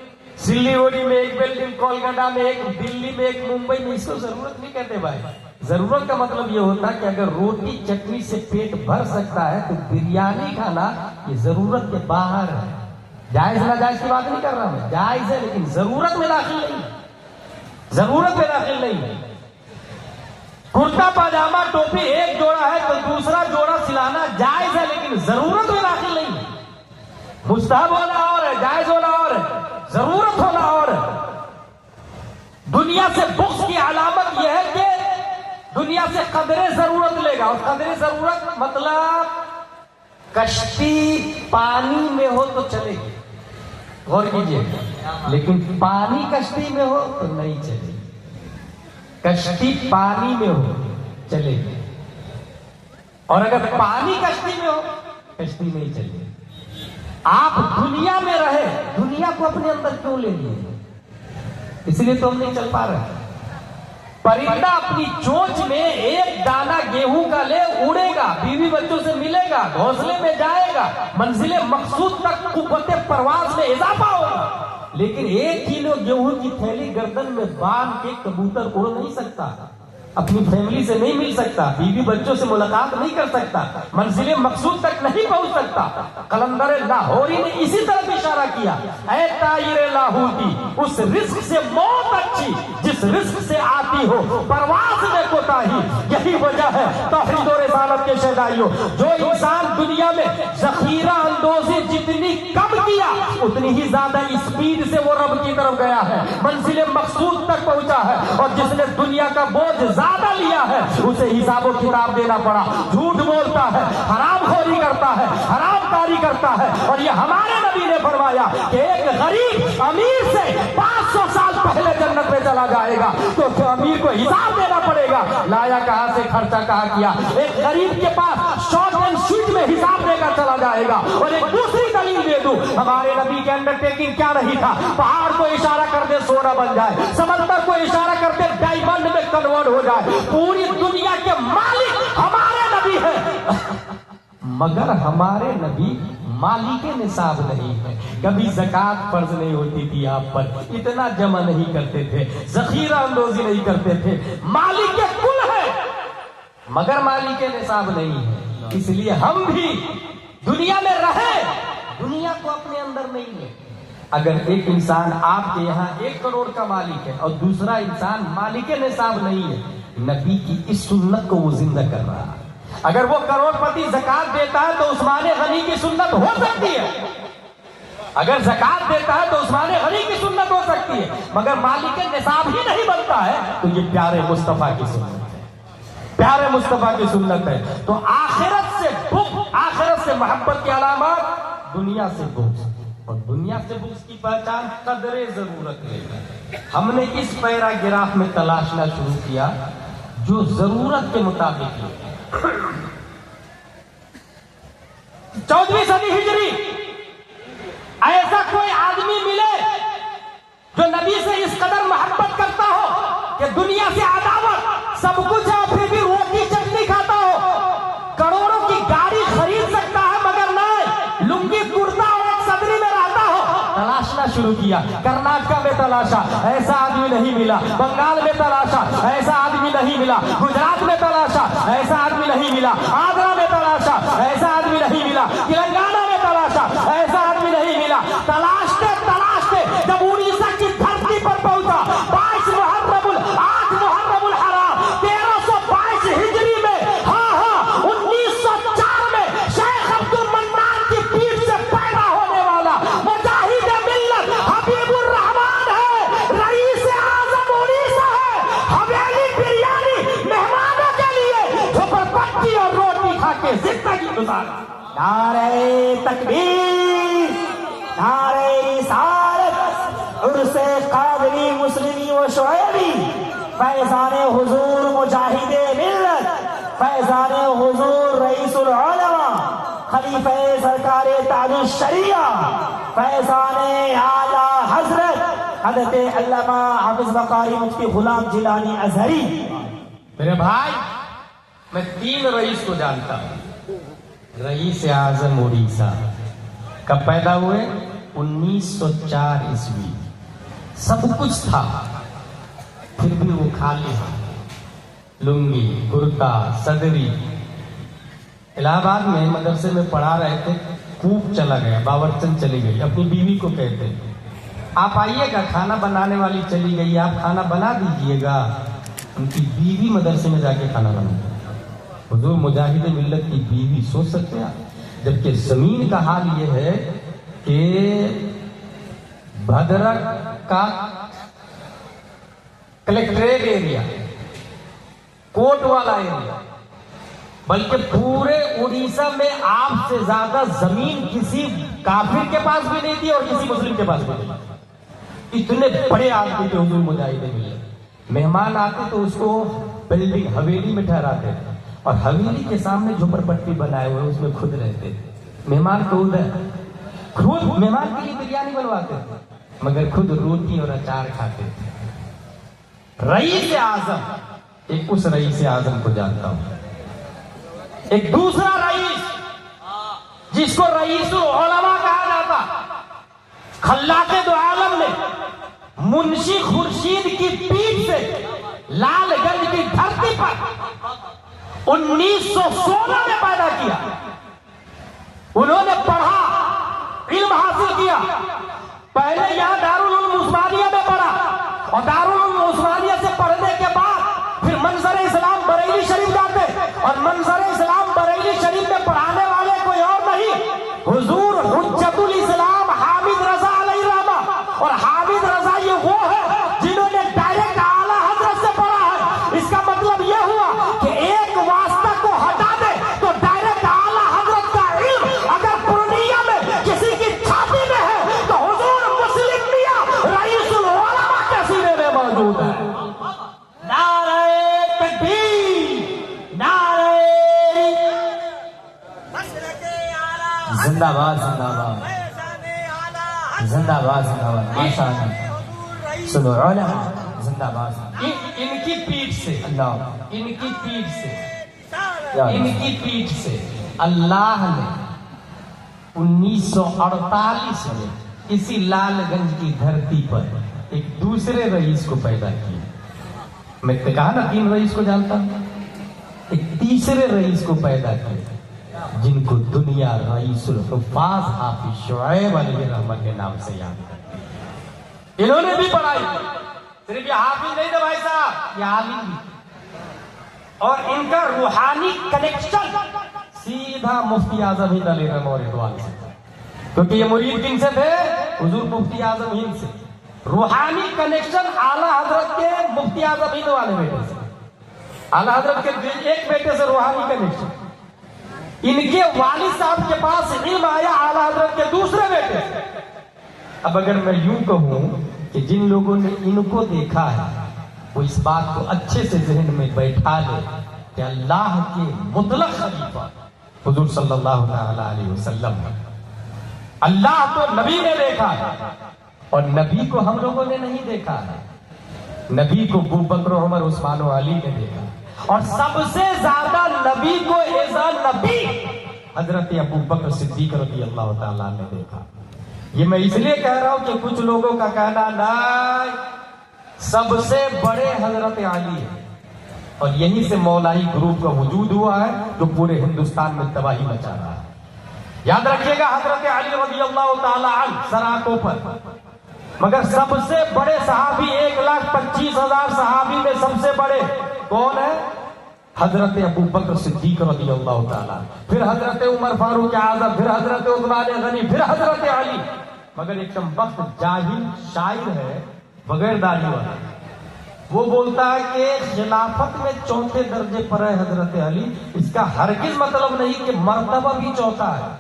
سلیگوڑی میں، ایک بلڈنگ کولکاتہ میں، ایک دلی میں، ایک ممبئی میں، اس کو ضرورت نہیں کہتے بھائی۔ ضرورت کا مطلب یہ ہوتا ہے کہ اگر روٹی چٹنی سے پیٹ بھر سکتا ہے تو بریانی کھانا یہ ضرورت کے باہر ہے۔ جائز ناجائز کی بات نہیں کر رہا میں، جائز ہے لیکن ضرورت میں داخل نہیں، ضرورت میں داخل نہیں ہے۔ کرتا پاجامہ ٹوپی ایک جوڑا ہے تو دوسرا جوڑا سلانا جائز ہے لیکن ضرورت میں داخل نہیں ہے۔ مستحب ہونا اور ہے، جائز ہونا اور ہے، ضرورت ہونا اور ہے۔ دنیا سے بغض کی علامت یہ ہے کہ دنیا سے قدر ضرورت لے گا، اور قدر ضرورت مطلب کشتی پانی میں ہو تو چلے گی، غور کیجیے، لیکن پانی کشتی میں ہو تو نہیں چلے گی۔ کشتی پانی میں ہو چلے گی، اور اگر پانی کشتی میں ہو کشتی نہیں چلے گی۔ آپ دنیا میں رہے، دنیا کو اپنے اندر کیوں لے لیے؟ اس لیے تو ہم نہیں چل پا رہے۔ پرندہ اپنی چونچ میں ایک دانہ گیہوں کا لے اڑے گا، بیوی بچوں سے ملے گا، گھونسلے میں جائے گا، منزل مقصود تک قوت پرواز میں اضافہ ہوگا، لیکن 1 کلو گیہوں کی تھیلی گردن میں باندھ کے کبوتر اڑ نہیں سکتا، اپنی فیملی سے نہیں مل سکتا، بیوی بچوں سے ملاقات نہیں کر سکتا، منزل مقصود تک نہیں پہنچ سکتا۔ قلندر لاہوری نے اسی طرف اشارہ کیا، اے طائر لاہوری، اس رزق سے موت اچھی جس رزق سے آتی ہو پرواز میں کوتاہی۔ یہی وجہ ہے توحید و رسالت کے شہدائیوں، جو انسان دنیا میں ذخیرہ اندوزی جتنی کم کیا اتنی ہی زیادہ اسپیڈ سے وہ رب کی طرف گیا ہے، منزل مقصود تک پہنچا ہے، اور جس نے دنیا کا بوجھ زیادہ لیا ہے اسے حساب و کتاب دینا پڑا، جھوٹ بولتا ہے، حرام خوری کرتا ہے، حرام کاری کرتا ہے۔ اور یہ ہمارے نبی نے فرمایا کہ ایک غریب امیر سے 500 سال پہلے جنت میں چلا جائے گا، تو امیر کو حساب دینا پڑے گا، لایا کہاں سے، خرچہ کہاں کیا۔ ایک غریب کے پاس شارٹ اینڈ سویٹ میں حساب دے کر چلا جائے گا۔ اور ایک دوسری دلیل دے دوں، ہمارے نبی کے انڈر ٹیکنگ کیا نہیں تھا؟ پہاڑ کو اشارہ کر دے سونا بن جائے، سمندر کو اشارہ کرتے ڈائمنڈ میں کنورٹ ہو جائے۔ پوری دنیا کے مالک ہمارے نبی ہیں، مگر ہمارے نبی مالک نصاب نہیں ہے۔ کبھی زکوٰۃ فرض نہیں ہوتی تھی آپ پر، اتنا جمع نہیں کرتے تھے، ذخیرہ اندوزی نہیں کرتے تھے، مالک کل ہے مگر مالک نصاب نہیں ہے۔ اس لیے ہم بھی دنیا میں رہے، دنیا کو اپنے اندر نہیں لے۔ اگر ایک انسان آپ کے یہاں 1 کروڑ کا مالک ہے اور دوسرا انسان مالک نصاب نہیں ہے، نبی کی اس سنت کو وہ زندہ کر رہا ہے۔ اگر وہ کروڑ پتی زکات دیتا ہے تو عثمان غنی کی سنت ہو سکتی ہے، اگر زکات دیتا ہے تو عثمان غنی کی سنت ہو سکتی ہے، مگر مالک نصاب ہی نہیں بنتا ہے تو یہ پیارے مصطفیٰ کی سنت ہے، پیارے مصطفیٰ کی سنت ہے۔ تو آخرت سے بغض، آخرت سے محبت کی علامات دنیا سے بغض، اور دنیا سے بغض کی پہچان قدر ضرورت لے گا۔ ہم نے اس پیراگراف میں تلاشنا شروع کیا جو ضرورت کے مطابق ہے۔ 14ویں صدی ہجری ایسا کوئی آدمی ملے جو نبی سے اس قدر محبت کرتا ہو کہ دنیا سے عداوت، سب کچھ ہے پھر بھی روٹی چٹنی کھاتا ہو، کروڑوں کی گاڑی خرید سکتا ہے مگر نہ لنگی کرتا اور ایک صدری میں رہتا ہو۔ تلاشنا شروع کیا، کرناٹکا میں تلاشا، ایسا آدمی نہیں ملا، بنگال میں تلاشا، ایسا آدمی نہیں ملا، گجرات میں تلاشا، ایسا آدمی نہیں ملا، آندھرا میں تلاشا، ایسا آدمی نہیں ملا، تلنگانہ میں تلاشا، ایسا آدمی نہیں ملا۔ تلاشتے تلاشتے جب اڑیسہ کی دھرتی پر پہنچا 8 محرم الحرام 1322 ہجری میں، 1904 میں شیخ عبد المنان کی پیٹھ سے پیدا ہونے والا مجاہد ملت حبیب الرحمان ہے، رئیس اعظم اڑیسہ ہے۔ حویلی بریانی مہمانوں کے لیے جھوپڑ پٹی اور روٹی کھا کے زندگی گزارا۔ نعرہ تکبیر، نعرہ رسالت، عرس قادری مسلمی و شعیبی، فیضان حضور مجاہد ملت، فیضان حضور رئیس العلماء، خلیفہ سرکار تاج الشریعہ، فیضان اعلی حضرت حضرت علامہ حافظ بقاری مفتی غلام جیلانی ازہری۔ میرے بھائی، میں 3 رئیس کو جانتا ہوں۔ رئیس اعظم اڑیسہ کب پیدا ہوئے؟ 1904 عیسوی۔ سب کچھ تھا پھر بھی وہ خالی تھا، لنگی کرتا صدری۔ الہ آباد میں مدرسے میں پڑھا رہے تھے، کوپ چلا گیا، باورچن چلی گئی، اپنی بیوی کو کہتے آپ آئیے گا، کھانا بنانے والی چلی گئی، آپ کھانا بنا دیجئے گا۔ ان کی بیوی مدرسے میں جا کے کھانا بنا، حضور مجاہد ملت کی بیوی، سوچ سکتے ہیں آپ؟ جبکہ زمین کا حال یہ ہے کہ بھدرک کا کلیکٹریٹ ایریا، کوٹ والا ایریا، بلکہ پورے اڑیسہ میں آپ سے زیادہ زمین کسی کافر کے پاس بھی نہیں تھی اور کسی مسلم کے پاس بھی نہیں تھی۔ اتنے بڑے آدمی تھے حضور مجاہد ملت۔ مہمان آتے تو اس کو بلڈنگ حویلی میں ٹھہراتے تھے، اور حویلی کے سامنے جھوپڑ پٹی بنائے ہوئے اس میں خود رہتے تھے۔ مہمان کو ادھر خود مہمان کے لیے بریانی بنواتے تھے مگر خود روٹی اور اچار کھاتے تھے۔ رئیس اعظم، ایک اس رئیس اعظم کو جانتا ہوں۔ ایک دوسرا رئیس جس کو رئیس العلماء کہا جاتا، خلاق دو عالم نے منشی خورشید کی پیٹھ سے لال گنج کی دھرتی پر 1916 میں پیدا کیا۔ انہوں نے پڑھا، علم حاصل کیا، پہلے یہاں دارالعلوم عثمانیہ میں پڑھا، اور دارالعلوم عثمانیہ سے پڑھنے کے بعد پھر منظر اسلام بریلی شریف جاتے، اور منظر اسلام بریلی شریف میں پڑھانے والے کوئی اور نہیں، حضور حجت الاسلام حامد رضا علیہ رحمہ۔ اور حامد رضا یہ وہ ہے جنہوں نے ڈائریکٹ اعلیٰ حضرت سے پڑھا ہے۔ اس کا مطلب یہ ہوا کہ ایک واسطہ کو ہٹا دے تو ڈائریکٹ اعلیٰ حضرت کا علم اگر پورنیہ میں کسی کی چھاتی میں ہے تو حضور مسلم میاں رئیس العلماء کے سینے میں موجود ہے۔ نعرہ تکبیر، نعرہ زندہ باد، زندہ باد، زندہ باد، زندہ باد، ماشاء اللہ، سنو علماء زندہ باد۔ ان کی پیٹھ سے اللہ، ان کی پیٹھ سے یا ان اللہ۔ کی پیٹھ سے اللہ نے 1948 میں اسی لال گنج کی دھرتی پر ایک دوسرے رئیس کو پیدا کیا۔ میں نے کہا نا 3 رئیس کو جانتا ہوں، ایک تیسرے رئیس کو پیدا کیا جن کو دنیا رئیس الحفاظ حافظ شعیب علیہ الرحمہ کے نام سے یاد کرتی ہے۔ انہوں نے بھی پڑھائی، صرف یہ حافظ نہیں تھے بھائی صاحب، یہ عالم بھی، اور ان کا روحانی کنیکشن سیدھا مفتی اعظم ہند علیہ الرحمہ اور رضوان سے، کیونکہ یہ مرید کن سے تھے؟ حضور مفتی اعظم ہند سے۔ روحانی کنیکشن اعلیٰ حضرت کے مفتی اعظم ہند والے بیٹے سے، اعلیٰ حضرت کے ایک بیٹے سے روحانی کنیکشن۔ ان کے والد صاحب کے پاس علم آیا اعلیٰ حضرت کے دوسرے بیٹے سے۔ اب اگر میں یوں کہوں کہ جن لوگوں نے ان کو دیکھا ہے وہ اس بات کو اچھے سے ذہن میں بیٹھا لے کہ اللہ کے مطلق خلیفہ حضور صلی اللہ تعالی علیہ وسلم ہے۔ اللہ تو نبی نے دیکھا ہے اور نبی کو ہم لوگوں نے نہیں دیکھا ہے، نبی کو ابو بکر عمر عثمان و علی نے دیکھا، اور سب سے زیادہ نبی کو ایز اے نبی حضرت ابو بکر صدیق رضی اللہ تعالیٰ نے دیکھا۔ یہ میں اس لیے کہہ رہا ہوں کہ کچھ لوگوں کا کہنا نہیں، سب سے بڑے حضرت علی ہے، اور یہیں سے مولائی گروپ کا وجود ہوا ہے جو پورے ہندوستان میں تباہی مچا رہا ہے۔ یاد رکھیے گا حضرت علی رضی اللہ تعالیٰ عنہ سراکوں پر، مگر سب سے بڑے صحابی 1,25,000 صحابی میں سب سے بڑے کون ہے؟ حضرت ابو بکر صدیق رضی اللہ تعالیٰ، پھر حضرت عمر فاروق اعظم، پھر حضرت عثمان غنی، پھر حضرت علی۔ مگر ایک کم وقت جاہل شاعر ہے بغیر داڑھی والا، وہ بولتا ہے کہ خلافت میں چوتھے درجے پر ہے حضرت علی۔ اس کا ہرگز مطلب نہیں کہ مرتبہ بھی چوتھا ہے،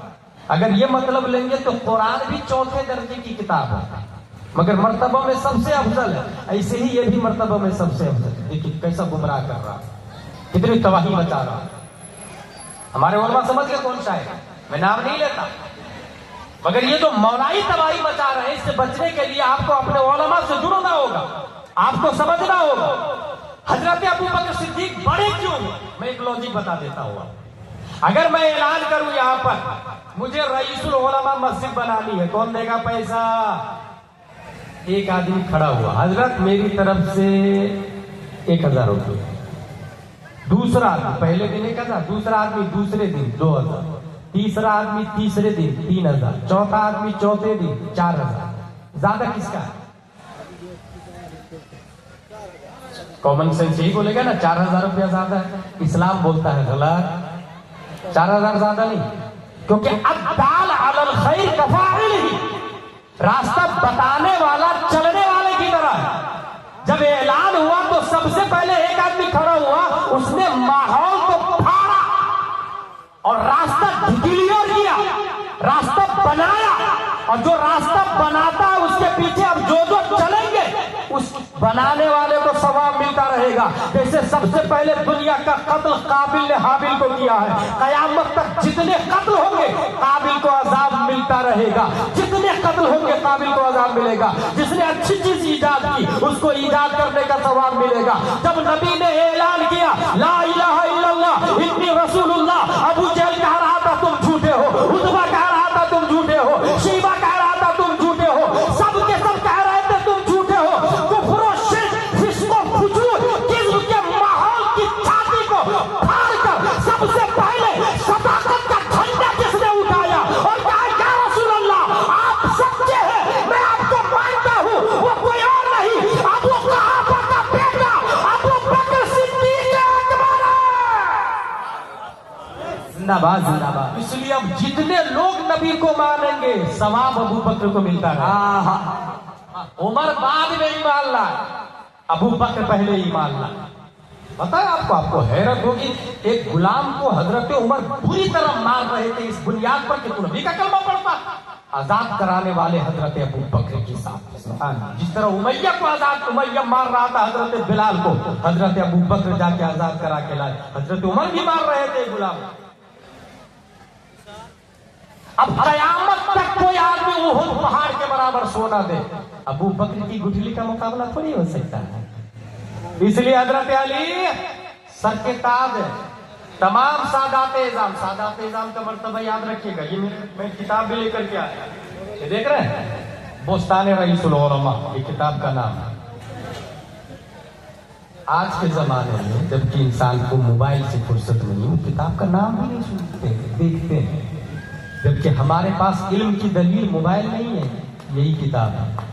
اگر یہ مطلب لیں گے تو قرآن بھی چوتھے درجے کی کتاب ہے، مگر مرتبہ میں سب سے افضل ہے، ایسے ہی یہ بھی مرتبہ میں سب سے افضل ہے۔ دیکھیے کیسا گمراہ کر رہا، کتنی تباہی مچا رہا۔ ہمارے علماء سمجھ گئے کون شاعر ہے، میں نام نہیں لیتا، مگر یہ جو مولائی تباہی مچا رہے ہیں، اس سے بچنے کے لیے آپ کو اپنے علماء سے جڑنا ہوگا، آپ کو سمجھنا ہوگا حضرت ابو بکر صدیق بڑے کیوں ہیں۔ میں ایک لوجک بتا دیتا ہوں، اگر میں اعلان کروں یہاں پر مجھے رئیس العلماء مسجد بنانی ہے، کون دے گا پیسہ؟ ایک آدمی کھڑا ہوا، حضرت میری طرف سے 1,000 روپے، دوسرا آدمی پہلے دن 1,000، دوسرا آدمی دوسرے دن 2,000، تیسرا آدمی تیسرے دن 3,000، چوتھا آدمی چوتھے دن 4,000۔ زیادہ کس کا ہے؟ کامن سینس یہی بولے گا نا 4,000 روپیہ زیادہ ہے۔ اسلام بولتا ہے غلط، 4,000 زیادہ نہیں، کیونکہ الدال علی الخیر کفاعلہ، راستہ بتانے والا چلنے والے کی طرح ہے۔ جب اعلان ہوا تو سب سے پہلے ایک آدمی کھڑا ہوا، اس نے ماحول کو پھاڑا اور راستہ کلیئر کیا، راستہ بنایا، اور جو راستہ بناتا ہے اس کے پیچھے اب جو چلیں گے اس بنانے والے کو ثواب ملتا رہے گا۔ جیسے سب سے پہلے دنیا کا قتل قابل نے حابل کو کیا ہے، قیامت تک جتنے قتل ہوں گے قابل کو عذاب ملتا رہے گا، جتنے قتل ہوں گے قابل کو عذاب ملے گا۔ جس نے اچھی چیز ایجاد کی اس کو ایجاد کرنے کا ثواب ملے گا۔ جب نبی نے اعلان کیا لا الہ الا اللہ انی رسول اللہ، ابو جہل کہہ رہا تھا تم جھوٹے ہو، عتبہ کہہ رہا تھا تم جھوٹے ہو، شیبہ کہہ رہا تھا تم جھوٹے ہو، سب کے سب کہہ رہے تھے تم جھوٹے ہو۔ کفر و شرک، فسق و فجور، کذب کے ماحول کی چھاتی کو پھاڑ کر سب سے پہلے صداقت کا جھنڈا جس نے اٹھایا اور کہا یا رسول اللہ آپ سچے ہیں، میں آپ کو مانتا ہوں، وہ کوئی اور نہیں ابو قحافہ کا بیٹا ابو بکر صدیق اکبر ہے۔ زندہ باد زندہ باد۔ اس لیے اب جتنے لوگ نبی کو مانیں گے ثواب ابو بکر کو ملتا ہے۔ عمر بعد میں ایمان لائے، ابو بکر پہلے ایمان لائے۔ پتہ ہے آپ کو حیرت ہوگی، ایک غلام کو حضرت عمر بری طرح مار رہے تھے اس بنیاد پر کہ تو نبی کا کلمہ پڑھتا، آزاد کرانے والے حضرت ابو بکر کے ساتھ۔ جس طرح امیہ کو امیہ مار رہا تھا حضرت بلال کو، حضرت ابو بکر جا کے آزاد کرا کے لائے۔ حضرت عمر بھی مار رہے تھے غلام۔ اب قیامت تک کوئی آدمی احد پہاڑ کے برابر سونا دے، ابو بکر کی گٹھلی کا مقابلہ تھوڑی ہو سکتا ہے۔ اس لیے حضرت علی سر کے تاج ہے۔ تمام سادات اعظام کا مرتبہ یاد رکھیے گا۔ یہ میں کتاب بھی لے کر کے آیا، یہ دیکھ رہے ہیں بستان رئیس العلماء، یہ کتاب کا نام ہے۔ آج کے زمانے میں جبکہ انسان کو موبائل سے فرصت نہیں، وہ کتاب کا نام بھی نہیں سنتے دیکھتے ہیں، جبکہ ہمارے پاس علم کی دلیل موبائل نہیں ہے، یہی کتاب ہے۔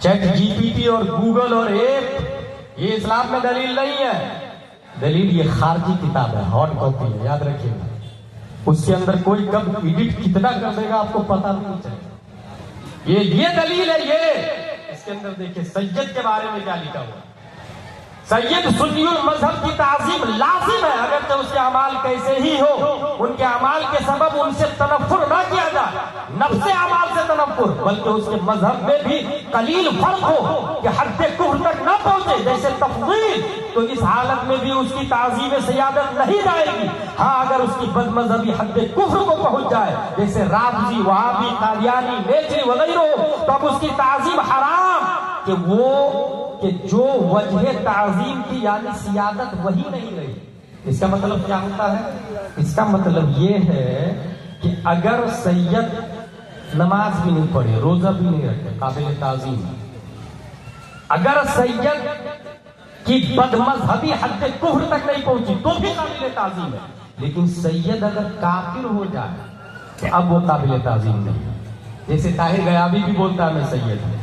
چیٹ جی پی ٹی اور گوگل اور ایپ یہ اسلام میں دلیل نہیں ہے، دلیل یہ خارجی کتاب ہے، ہارڈ کاپی ہے، یاد رکھیے گا۔ اس کے اندر کوئی کب ایڈٹ کتنا کر دے گا آپ کو پتہ نہیں چلے گا۔ یہ دلیل ہے، یہ اس کے اندر دیکھیں سید کے بارے میں کیا لکھا ہوا۔ سید سنی المذہب کی تعظیم لازم ہے، اگر تو اس کے اعمال کیسے ہی ہو، ان کے اعمال کے سبب ان سے تنفر نہ کیا جائے، نفس اعمال سے تنفر، بلکہ اس کے مذہب میں بھی قلیل فرق ہو کہ حد کفر تک نہ پہنچے جیسے تفضیل، تو اس حالت میں بھی اس کی تعظیم سیادت نہیں جائے گی۔ ہاں اگر اس کی بد مذہبی حد کفر کو پہنچ جائے جیسے رافضی، وہابی، قادیانی، نیچری وغیرہ، تو اب اس کی تعظیم حرام، کہ جو وجہ تعظیم کی یعنی سیادت وہی نہیں رہی۔ اس کا مطلب کیا ہوتا ہے؟ اس کا مطلب یہ ہے کہ اگر سید نماز بھی نہیں پڑھے، روزہ بھی نہیں رکھے، قابل تعظیم ہے۔ اگر سید کی بد مذہبی حد کفر تک نہیں پہنچی تو بھی قابل تعظیم ہے، لیکن سید اگر کافر ہو جائے تو اب وہ قابل تعظیم نہیں ہے۔ جیسے طاہر غیابی بھی بولتا ہے میں سید ہوں،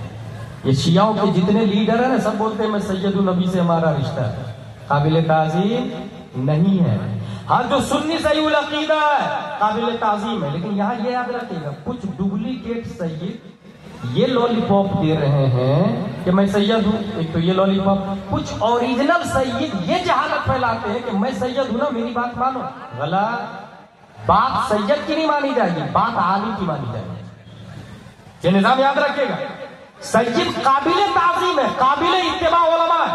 یہ شیعوں کے جتنے لیڈر ہیں نا سب بولتے ہیں میں سید النبی سے ہمارا رشتہ ہے، قابل تعظیم نہیں ہے۔ ہاں جو سنی صحیح العقیدہ ہے قابل تعظیم ہے، لیکن یہاں یہ یاد رکھیے گا کچھ ڈپلیکیٹ سید یہ لولی پاپ دے رہے ہیں کہ میں سید ہوں، ایک تو یہ لولی پاپ، کچھ اوریجنل سید یہ جہالت پھیلاتے ہیں کہ میں سید ہوں نا میری بات مانو، غلط، بات سید کی نہیں مانی جائے گی، بات عالم کی مانی جائے گی۔ یہ نظام یاد رکھیے گا، سید قابل تعظیم ہے، قابل اتباع علماء ہے۔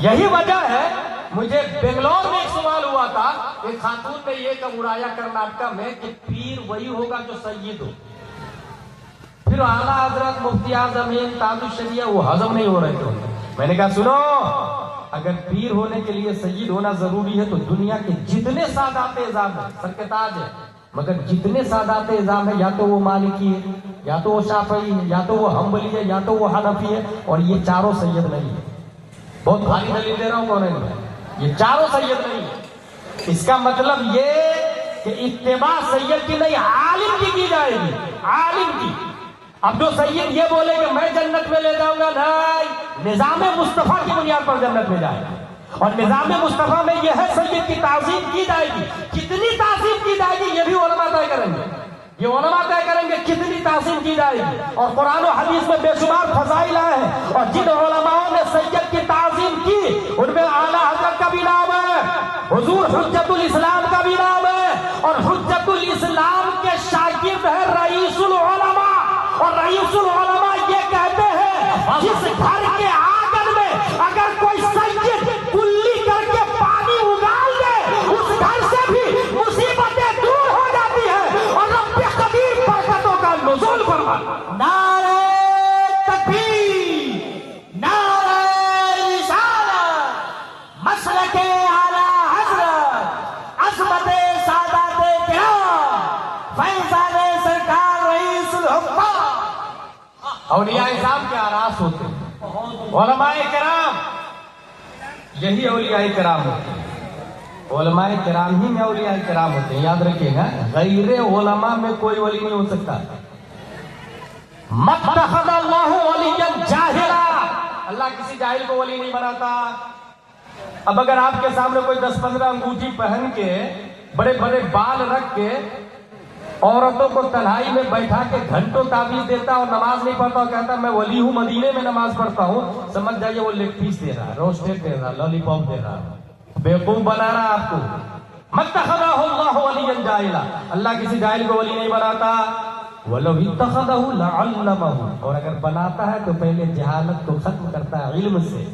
یہی وجہ ہے مجھے بنگلور میں ایک سوال ہوا تھا، ایک خاتون نے یہ کبرایا کرناٹکا میں کہ پیر وہی ہوگا جو سید ہو۔ پھر اعلیٰ حضرت مفتی اعظم تاج الشریعہ وہ ہضم نہیں ہو رہے تھے۔ میں نے کہا سنو، اگر پیر ہونے کے لیے سید ہونا ضروری ہے تو دنیا کے جتنے سادات اعظام ہیں سر کے تاج ہے، مگر جتنے سادات اعظام ہیں یا تو وہ مالکی ہے، یا تو وہ شافعی ہے، یا تو وہ حنبلی ہے، یا تو وہ حنفی ہے، اور یہ چاروں سید نہیں ہے۔ بہت بھاری دلیل دے رہا ہوں کون ہے؟ یہ چاروں سید نہیں ہے۔ اس کا مطلب یہ کہ اتباع سید کی نہیں عالم کی جائے گی، عالم کی۔ اب جو سید یہ بولے کہ میں جنت میں لے جاؤں گا، نہیں، نظام مصطفیٰ کی بنیاد پر جنت میں جائے گا، اور نظام مصطفیٰ میں یہ ہے سید کی تعظیم کی جائے گی۔ کتنی تعظیم کی جائے گی یہ بھی علماء طے کریں گے، یہ علماء طے کریں گے کتنی تعظیم کی جائے گی۔ اور قرآن و حدیث میں بے شمار فضائل آئے ہیں، اور جن علماءوں نے سید کی تعظیم کی ان میں اعلیٰ حضرت کا بھی نام ہے، حضور حجت الاسلام کا بھی نام ہے، اور حجت الاسلام کے شاگرد ہے رئیس العلماء، اور رئیس العلماء یہ کہتے ہیں جس گھر کے آنگن میں اگر کوئی سید کلی کر کے پانی اگال دے اس گھر سے بھی مصیبتیں دور ہو جاتی ہیں، اور رب قدیر برکتوں کا نزول فرما۔ نعرہ تکبیر، نعرہ رسالت، مسلک اعلیٰ حضرت، عظمت سادات کرام، فیضان سرکار رئیس الحکام۔ اولیاء اعظام کے آراس ہوتے ہیں، علماء کرام، یہی اولیاء کرام ہوتے ہیں، علماء کرام ہی میں اولیاء کرام ہوتے ہیں۔ یاد رکھیے گا غیر علماء میں کوئی ولی نہیں ہو سکتا۔ متخذ اللہ ولیا جاہلا، اللہ کسی جاہل کو ولی نہیں بناتا۔ اب اگر آپ کے سامنے کوئی 10-15 انگوٹھی پہن کے بڑے بڑے بال رکھ کے عورتوں کو تنہائی میں بیٹھا کے گھنٹوں تعبیر دیتا اور نماز نہیں پڑھتا اور کہتا میں ولی ہوں، مدینے میں نماز پڑھتا ہوں، سمجھ جائیے وہ لیگ پیس دے رہا ہے، روسٹیڈ دے رہا ہے، لالی پاپ دے رہا ہے، بیوقوف بنا رہا ہے آپ کو۔ متخذہ اللہ ولیا جاہلا، اللہ کسی جاہل کو ولی نہیں بناتا۔ وَلَوْ اتَّخَذَهُ لَعَلَّمَهُ، اور اگر بناتا ہے تو پہلے جہالت کو ختم کرتا ہے، علم سے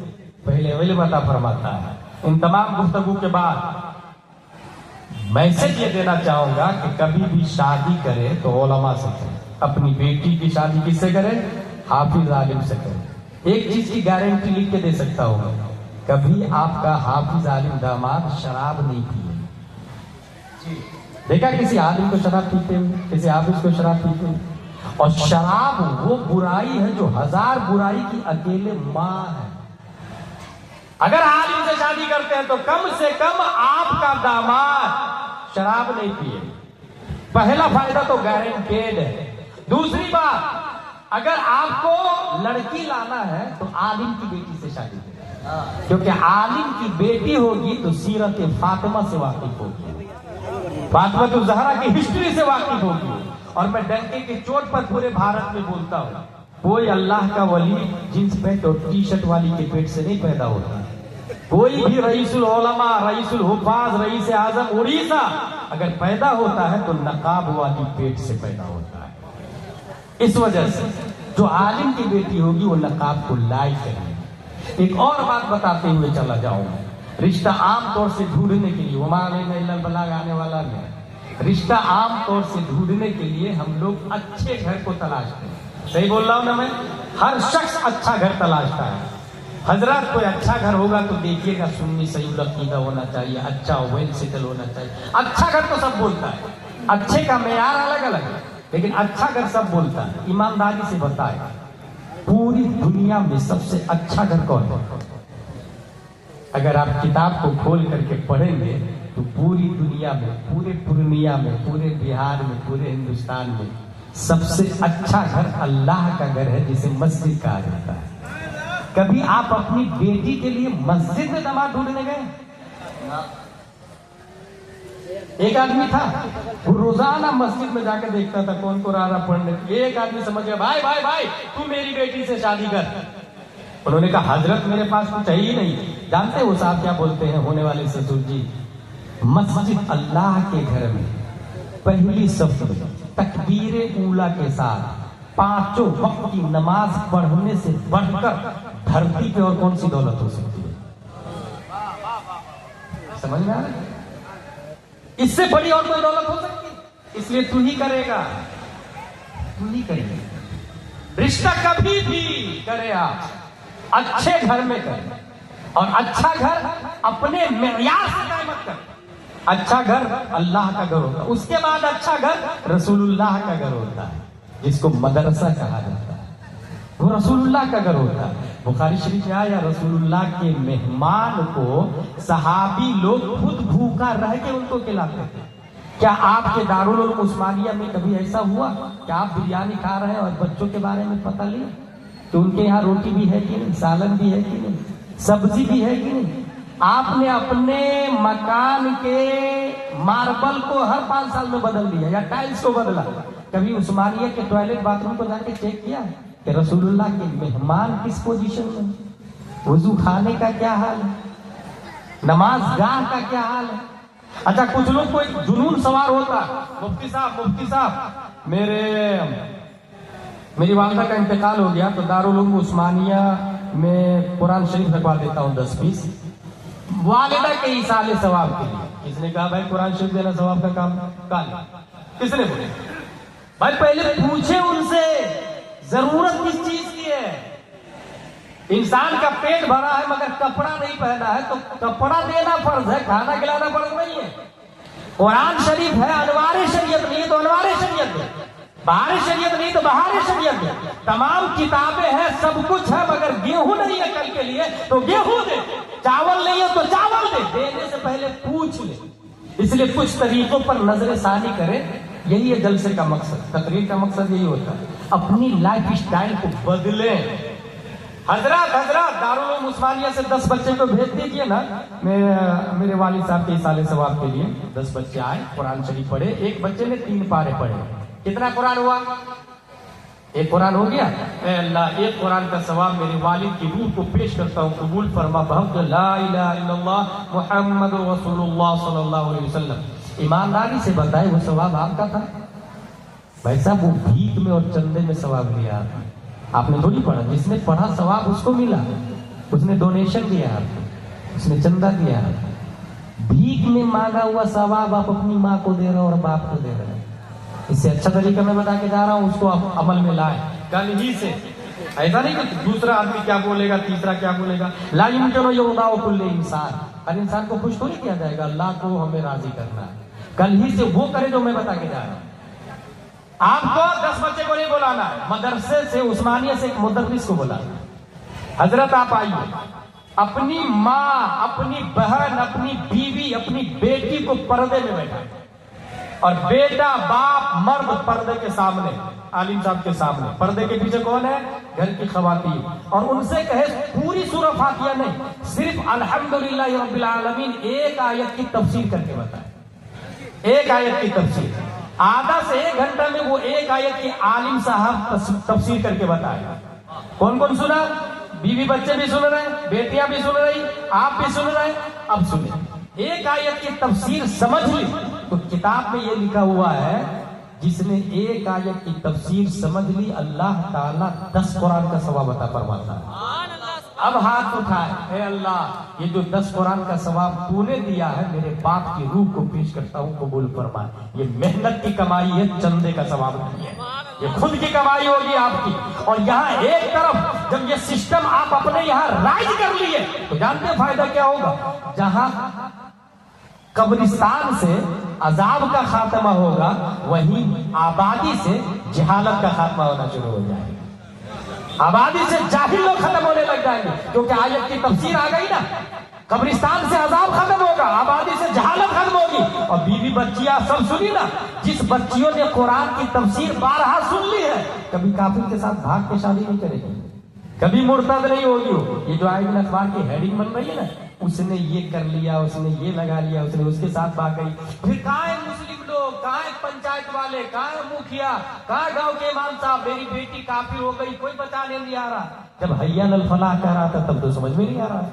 پہلے علم عطا فرماتا ہے۔ ان تمام گفتگو کے بعد میسج یہ دینا چاہوں گا کہ کبھی بھی شادی کرے تو علماء سے کرے، اپنی بیٹی کی شادی کس سے کرے؟ حافظ عالم سے کرے۔ ایک چیز کی گارنٹی لکھ کے دے سکتا ہوں، کبھی آپ کا حافظ عالم داماد شراب نہیں پیے۔ دیکھا کسی عالم کو شراب پیتے ہوئے، کسی حافظ کو شراب پیتے ہوئے؟ اور شراب وہ برائی ہے جو 1000 برائی کی اکیلے ماں ہے۔ اگر عالم سے شادی کرتے ہیں تو کم سے کم آپ کا داماد شراب نہیں پیے، پہلا فائدہ تو گارنٹیڈ ہے۔ دوسری بات، اگر آپ کو لڑکی لانا ہے تو عالم کی بیٹی سے شادی کریں، کیونکہ عالم کی بیٹی ہوگی تو سیرت فاطمہ سے واقف ہوگی، فاطمہ الزہرا کی ہسٹری سے واقف ہوگی۔ اور میں ڈنکے کی چوٹ پر پورے بھارت میں بولتا ہوں کوئی اللہ کا ولی جینس پینٹ اور ٹی شرٹ والی کے پیٹ سے نہیں پیدا ہوتا. کوئی بھی رئیس العلماء، رئیس الحفاظ، رئیس اعظم اڑیسہ اگر پیدا ہوتا ہے تو نقاب والی پیٹ سے پیدا ہوتا ہے. اس وجہ سے جو عالم کی بیٹی ہوگی وہ نقاب کو لائق کرے. ایک اور بات بتاتے ہوئے چلا جاؤں گا. رشتہ عام طور سے ڈھونڈنے کے لیے وما علینا الا البلاغ آنے والا نہیں. رشتہ عام طور سے ڈھونڈنے کے لیے ہم لوگ اچھے گھر کو تلاشتے ہیں. صحیح بول رہا ہوں نا میں؟ ہر شخص اچھا گھر تلاشتا ہے. حضرات کوئی اچھا گھر ہوگا تو دیکھیے گا سنی صحیح العقیدہ ہونا چاہیے، اچھا ویل سیٹل ہونا چاہیے. اچھا گھر تو سب بولتا ہے، اچھے کا معیار الگ الگ ہے، لیکن اچھا گھر سب بولتا ہے. ایمانداری سے بتائے پوری دنیا میں سب سے اچھا گھر کون ہے؟ اگر آپ کتاب کو کھول کر کے پڑھیں گے تو پوری دنیا میں، پورے پورنیہ میں، پورے بہار میں، پورے ہندوستان میں سب سے اچھا گھر اللہ کا گھر ہے جسے مسجد کہا جاتا ہے. کبھی آپ اپنی بیٹی کے لیے مسجد میں داماد ڈھونڈنے گئے؟ ایک آدمی تھا وہ روزانہ مسجد میں جا کے دیکھتا تھا کون کو رہا پڑھنے. ایک آدمی سمجھ گیا بھائی بھائی بھائی تو میری بیٹی سے شادی کر. انہوں نے کہا حضرت میرے پاس کچھ ہے ہی نہیں. جانتے وہ صاحب کیا بولتے ہیں ہونے والے سسر جی؟ مسجد اللہ کے گھر میں پہلی صف میں تکبیر اولا کے ساتھ 5 وقت کی نماز پڑھنے سے بڑھ کر دھرتی پہ اور کون سی دولت ہو سکتی ہے؟ سمجھ میں آ رہا ہے؟ اس سے بڑی اور کوئی دولت ہو سکتی ہے؟ اس لیے تو ہی کرے گا، تو ہی کرے گا. رشتہ کبھی بھی کرے آپ اچھے گھر میں کریں، اور اچھا گھر اپنے معیار سے قائمت کریں. اچھا گھر اللہ کا گھر ہوتا ہے. اس کے بعد اچھا گھر رسول اللہ کا گھر ہوتا ہے جس کو مدرسہ کہا جاتا ہے. وہ رسول اللہ کا گھر ہوتا ہے. بخاری شریف میں آیا رسول اللہ کے مہمان کو صحابی لوگ خود بھوکا رہ کے ان کو کھلاتے تھے. کیا آپ کے دارالعلوم عثمانیہ میں کبھی ایسا ہوا کہ آپ بریانی کھا رہے ہیں اور بچوں کے بارے میں پتہ لیا کہ ان کے یہاں روٹی بھی ہے کہ نہیں، سالن بھی ہے کہ نہیں، سبزی بھی ہے کہ نہیں؟ آپ نے اپنے مکان کے ماربل کو ہر 5 سال میں بدل دیا یا ٹائلز کو بدلا. کبھی عثمانیہ کے ٹوائلٹ باتھ روم کو جا کے چیک کیا کہ رسول اللہ کے مہمان کس پوزیشن میں، وضو خانے کا کیا حال ہے، نماز گاہ کا کیا حال ہے؟ اچھا کچھ لوگ کو ایک جنون سوار ہوتا، مفتی صاحب میری والدہ کا انتقال ہو گیا تو دارالعلوم عثمانیہ میں قرآن شریف رکھوا دیتا ہوں 10 پیس والدہ کے ایصال ثواب کے لیے. کس نے کہا بھائی قرآن شریف دینا ثواب کا کام؟ کس نے بولے؟ بھائی پہلے پوچھے ان سے ضرورت کس چیز کی ہے. انسان کا پیٹ بھرا ہے مگر کپڑا نہیں پہنا ہے تو کپڑا دینا فرض ہے، کھانا کھلانا فرض نہیں ہے. قرآن شریف ہے انوار شریعت نہیں تو انوار شریعت ہے، بہار شریعت نہیں تو بہار شریعت ہے. تمام کتابیں ہیں، سب کچھ ہے، مگر گیہوں نہیں ہے کل کے لیے تو گیہوں دے، چاول نہیں ہے تو چاول دے. دینے سے پہلے پوچھ لے. اس لیے کچھ طریقوں پر نظر ثانی کرے. یہی ہے جلسے کا مقصد، تقریر کا مقصد یہی ہوتا ہے اپنی لائف اسٹائل کو بدلیں. حضرات دارالعلوم عثمانیہ سے 10 بچے کو بھیج دیجیے نا. میرے والد صاحب کے ایصال ثواب کے لیے 10 بچے آئے، قرآن شریف پڑھے. ایک بچے نے 3 پارے پڑھے. کتنا قرآن ہوا؟ ایک قرآن ہو گیا. اے اللہ ایک قرآن کا ثواب میرے والد کی روح کو پیش کرتا ہوں، قبول فرما بحق لا الہ الا اللہ محمد رسول اللہ صلی اللہ علیہ وسلم. ایمانداری سے بتائے وہ ثواب آپ کا تھا؟ بھائی صاحب وہ بھیک میں اور چندے میں ثواب لیا آپ نے تھوڑی پڑھا. جس نے پڑھا ثواب اس کو ملا، اس نے ڈونیشن دیا، اس نے چندہ دیا. بھیک میں مانگا ہوا ثواب آپ اپنی ماں کو دے رہے ہو اور باپ کو دے رہے ہیں. اس سے اچھا طریقہ میں بتا کے جا رہا ہوں، اس کو آپ عمل میں لائیں کل ہی سے. ایسا نہیں کہ دوسرا آدمی کیا بولے گا، تیسرا کیا بولے گا. لا یمکن یرضا کل انسان، ہر انسان کو خوش تھوڑی کیا جائے گا. اللہ کو ہمیں راضی کرنا ہے. کل ہی سے وہ کرے جو میں بتا کے جا رہا ہوں. آپ کو 10 بچے کو نہیں بلانا ہے، مدرسے سے عثمانیہ سے ایک مدرس کو بلانا ہے. حضرت آپ آئیے، اپنی ماں، اپنی بہن، اپنی بیوی، اپنی بیٹی کو پردے میں بیٹھائیں، اور بیٹا باپ مرد پردے کے سامنے، عالم صاحب کے سامنے. پردے کے پیچھے کون ہے؟ گھر کی خواتین. اور ان سے کہے پوری سورہ فاتحہ نہیں، صرف الحمدللہ رب العالمین ایک آیت کی تفسیر کر کے بتائیں. ایک آیت کی تفسیر. آدھا سے 1 گھنٹہ میں وہ ایک آیت کی عالم صاحب تفسیر کر کے بتائے. کون کون سنا؟ بیوی بچے بھی سن رہے، بیٹیاں بھی سن رہی، آپ بھی سن رہے. اب سنیں، ایک آیت کی تفسیر سمجھ لی تو کتاب میں یہ لکھا ہوا ہے جس نے ایک آیت کی تفسیر سمجھ لی اللہ تعالیٰ 10 قرآن کا ثواب عطا فرماتا ہے. اب ہاتھ اٹھائے، اے اللہ یہ جو 10 قرآن کا ثواب تو نے دیا ہے میرے باپ کی روح کو پیش کرتا ہوں، قبول فرما. یہ محنت کی کمائی ہے، چندے کا ثواب نہیں ہے، یہ خود کی کمائی ہوگی آپ کی. اور یہاں ایک طرف جب یہ سسٹم آپ اپنے یہاں رائج کر لیے تو جانتے ہیں فائدہ کیا ہوگا؟ جہاں قبرستان سے عذاب کا خاتمہ ہوگا وہیں آبادی سے جہالت کا خاتمہ ہونا شروع ہو جائے گا. آبادی سے جاہل لوگ ختم ہونے لگ جائیں گے کیونکہ آیت کی تفسیر آ گئی نا. قبرستان سے عذاب ختم ہوگا، آبادی سے جہالت ختم ہوگی. اور بیوی بچیاں سب سنی نا، جس بچیوں نے قرآن کی تفسیر بارہا سن لی ہے کبھی کافر کے ساتھ بھاگ کے شادی نہیں کرے گی، کبھی مرتد نہیں ہوگی. یہ جو آئے دن اخبار کی ہیڈنگ بن رہی ہے نا، اس نے یہ کر لیا، اس نے یہ لگا لیا، اس نے اس کے ساتھ بھاگ گئی. پھر کہاں ہے مسلم لوگ، کہاں ہے پنچایت والے، کہاں ہے مکھیا، کہاں گاؤں کے امام صاحب میری بیٹی کافر ہو گئی، کوئی بچانے نہیں آ رہا. جب حی علی الفلاح کہہ رہا تھا تب تو سمجھ میں نہیں آ رہا.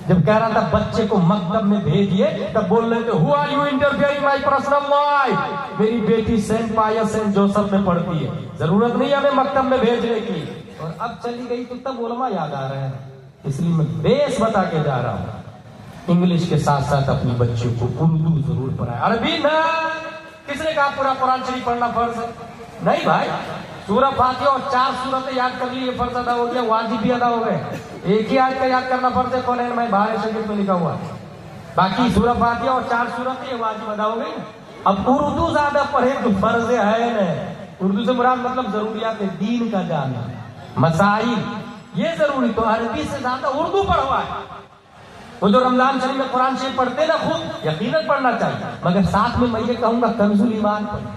جب کہہ رہا تھا بچے کو مکتب میں بھیجیے تب بول رہے تھے who are you interfering my personal life. میری بیٹی سینٹ پائس سینٹ جوسف میں پڑھتی ہے، ضرورت نہیں ہمیں مکتب میں بھیجنے کی. اور اب چلی گئی تو تب علماء یاد آ رہے ہیں. اس لیے میں بیس بتا کے جا رہا ہوں، انگلش کے ساتھ ساتھ اپنی بچیوں کو اردو ضرور پڑھائے. عربی نہ، کس نے کہا پورا قرآن شریف پڑھنا فرض ہے؟ نہیں بھائی، سورہ فاتحہ اور 4 سورتیں یاد کر لی، یہ فرض ادا ہو گیا، واجب بھی ادا ہو گئے. ایک ہی آیت کا یاد کرنا فرض ہے، قرآن میں بہار شریف میں لکھا ہوا ہے. باقی سورہ فاتحہ اور 4 سورتیں یہ واجب ادا ہو گئی. اب اردو زیادہ پڑھے تو فرض ہے نا. اردو سے مراد مطلب ضروریات دین کا جاننا، مسائل یہ ضروری. تو عربی سے زیادہ اردو پڑھوائے. وہ جو رمضان شریف میں قرآن شریف پڑھتے نا خود یقیناً پڑھنا چاہیے، مگر ساتھ میں یہ کہوں گا کنز الایمان پڑھیں.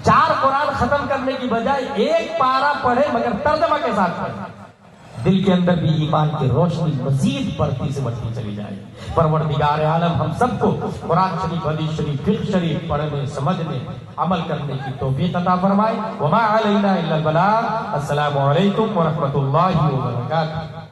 4 قرآن ختم کرنے کی بجائے 1 پارہ پڑھے مگر ترجمہ کے ساتھ پڑھے. دل کے اندر بھی ایمان کی روشنی مزید بڑھتی سے بڑھتی چلی جائے. پروردگار عالم ہم سب کو قرآن شریف، حدیث شریف، فقہ شریف پڑھنے، سمجھنے، عمل کرنے کی توفیق عطا فرمائے. وما علینا الا البلاغ. السلام علیکم ورحمۃ اللہ وبرکاتہ.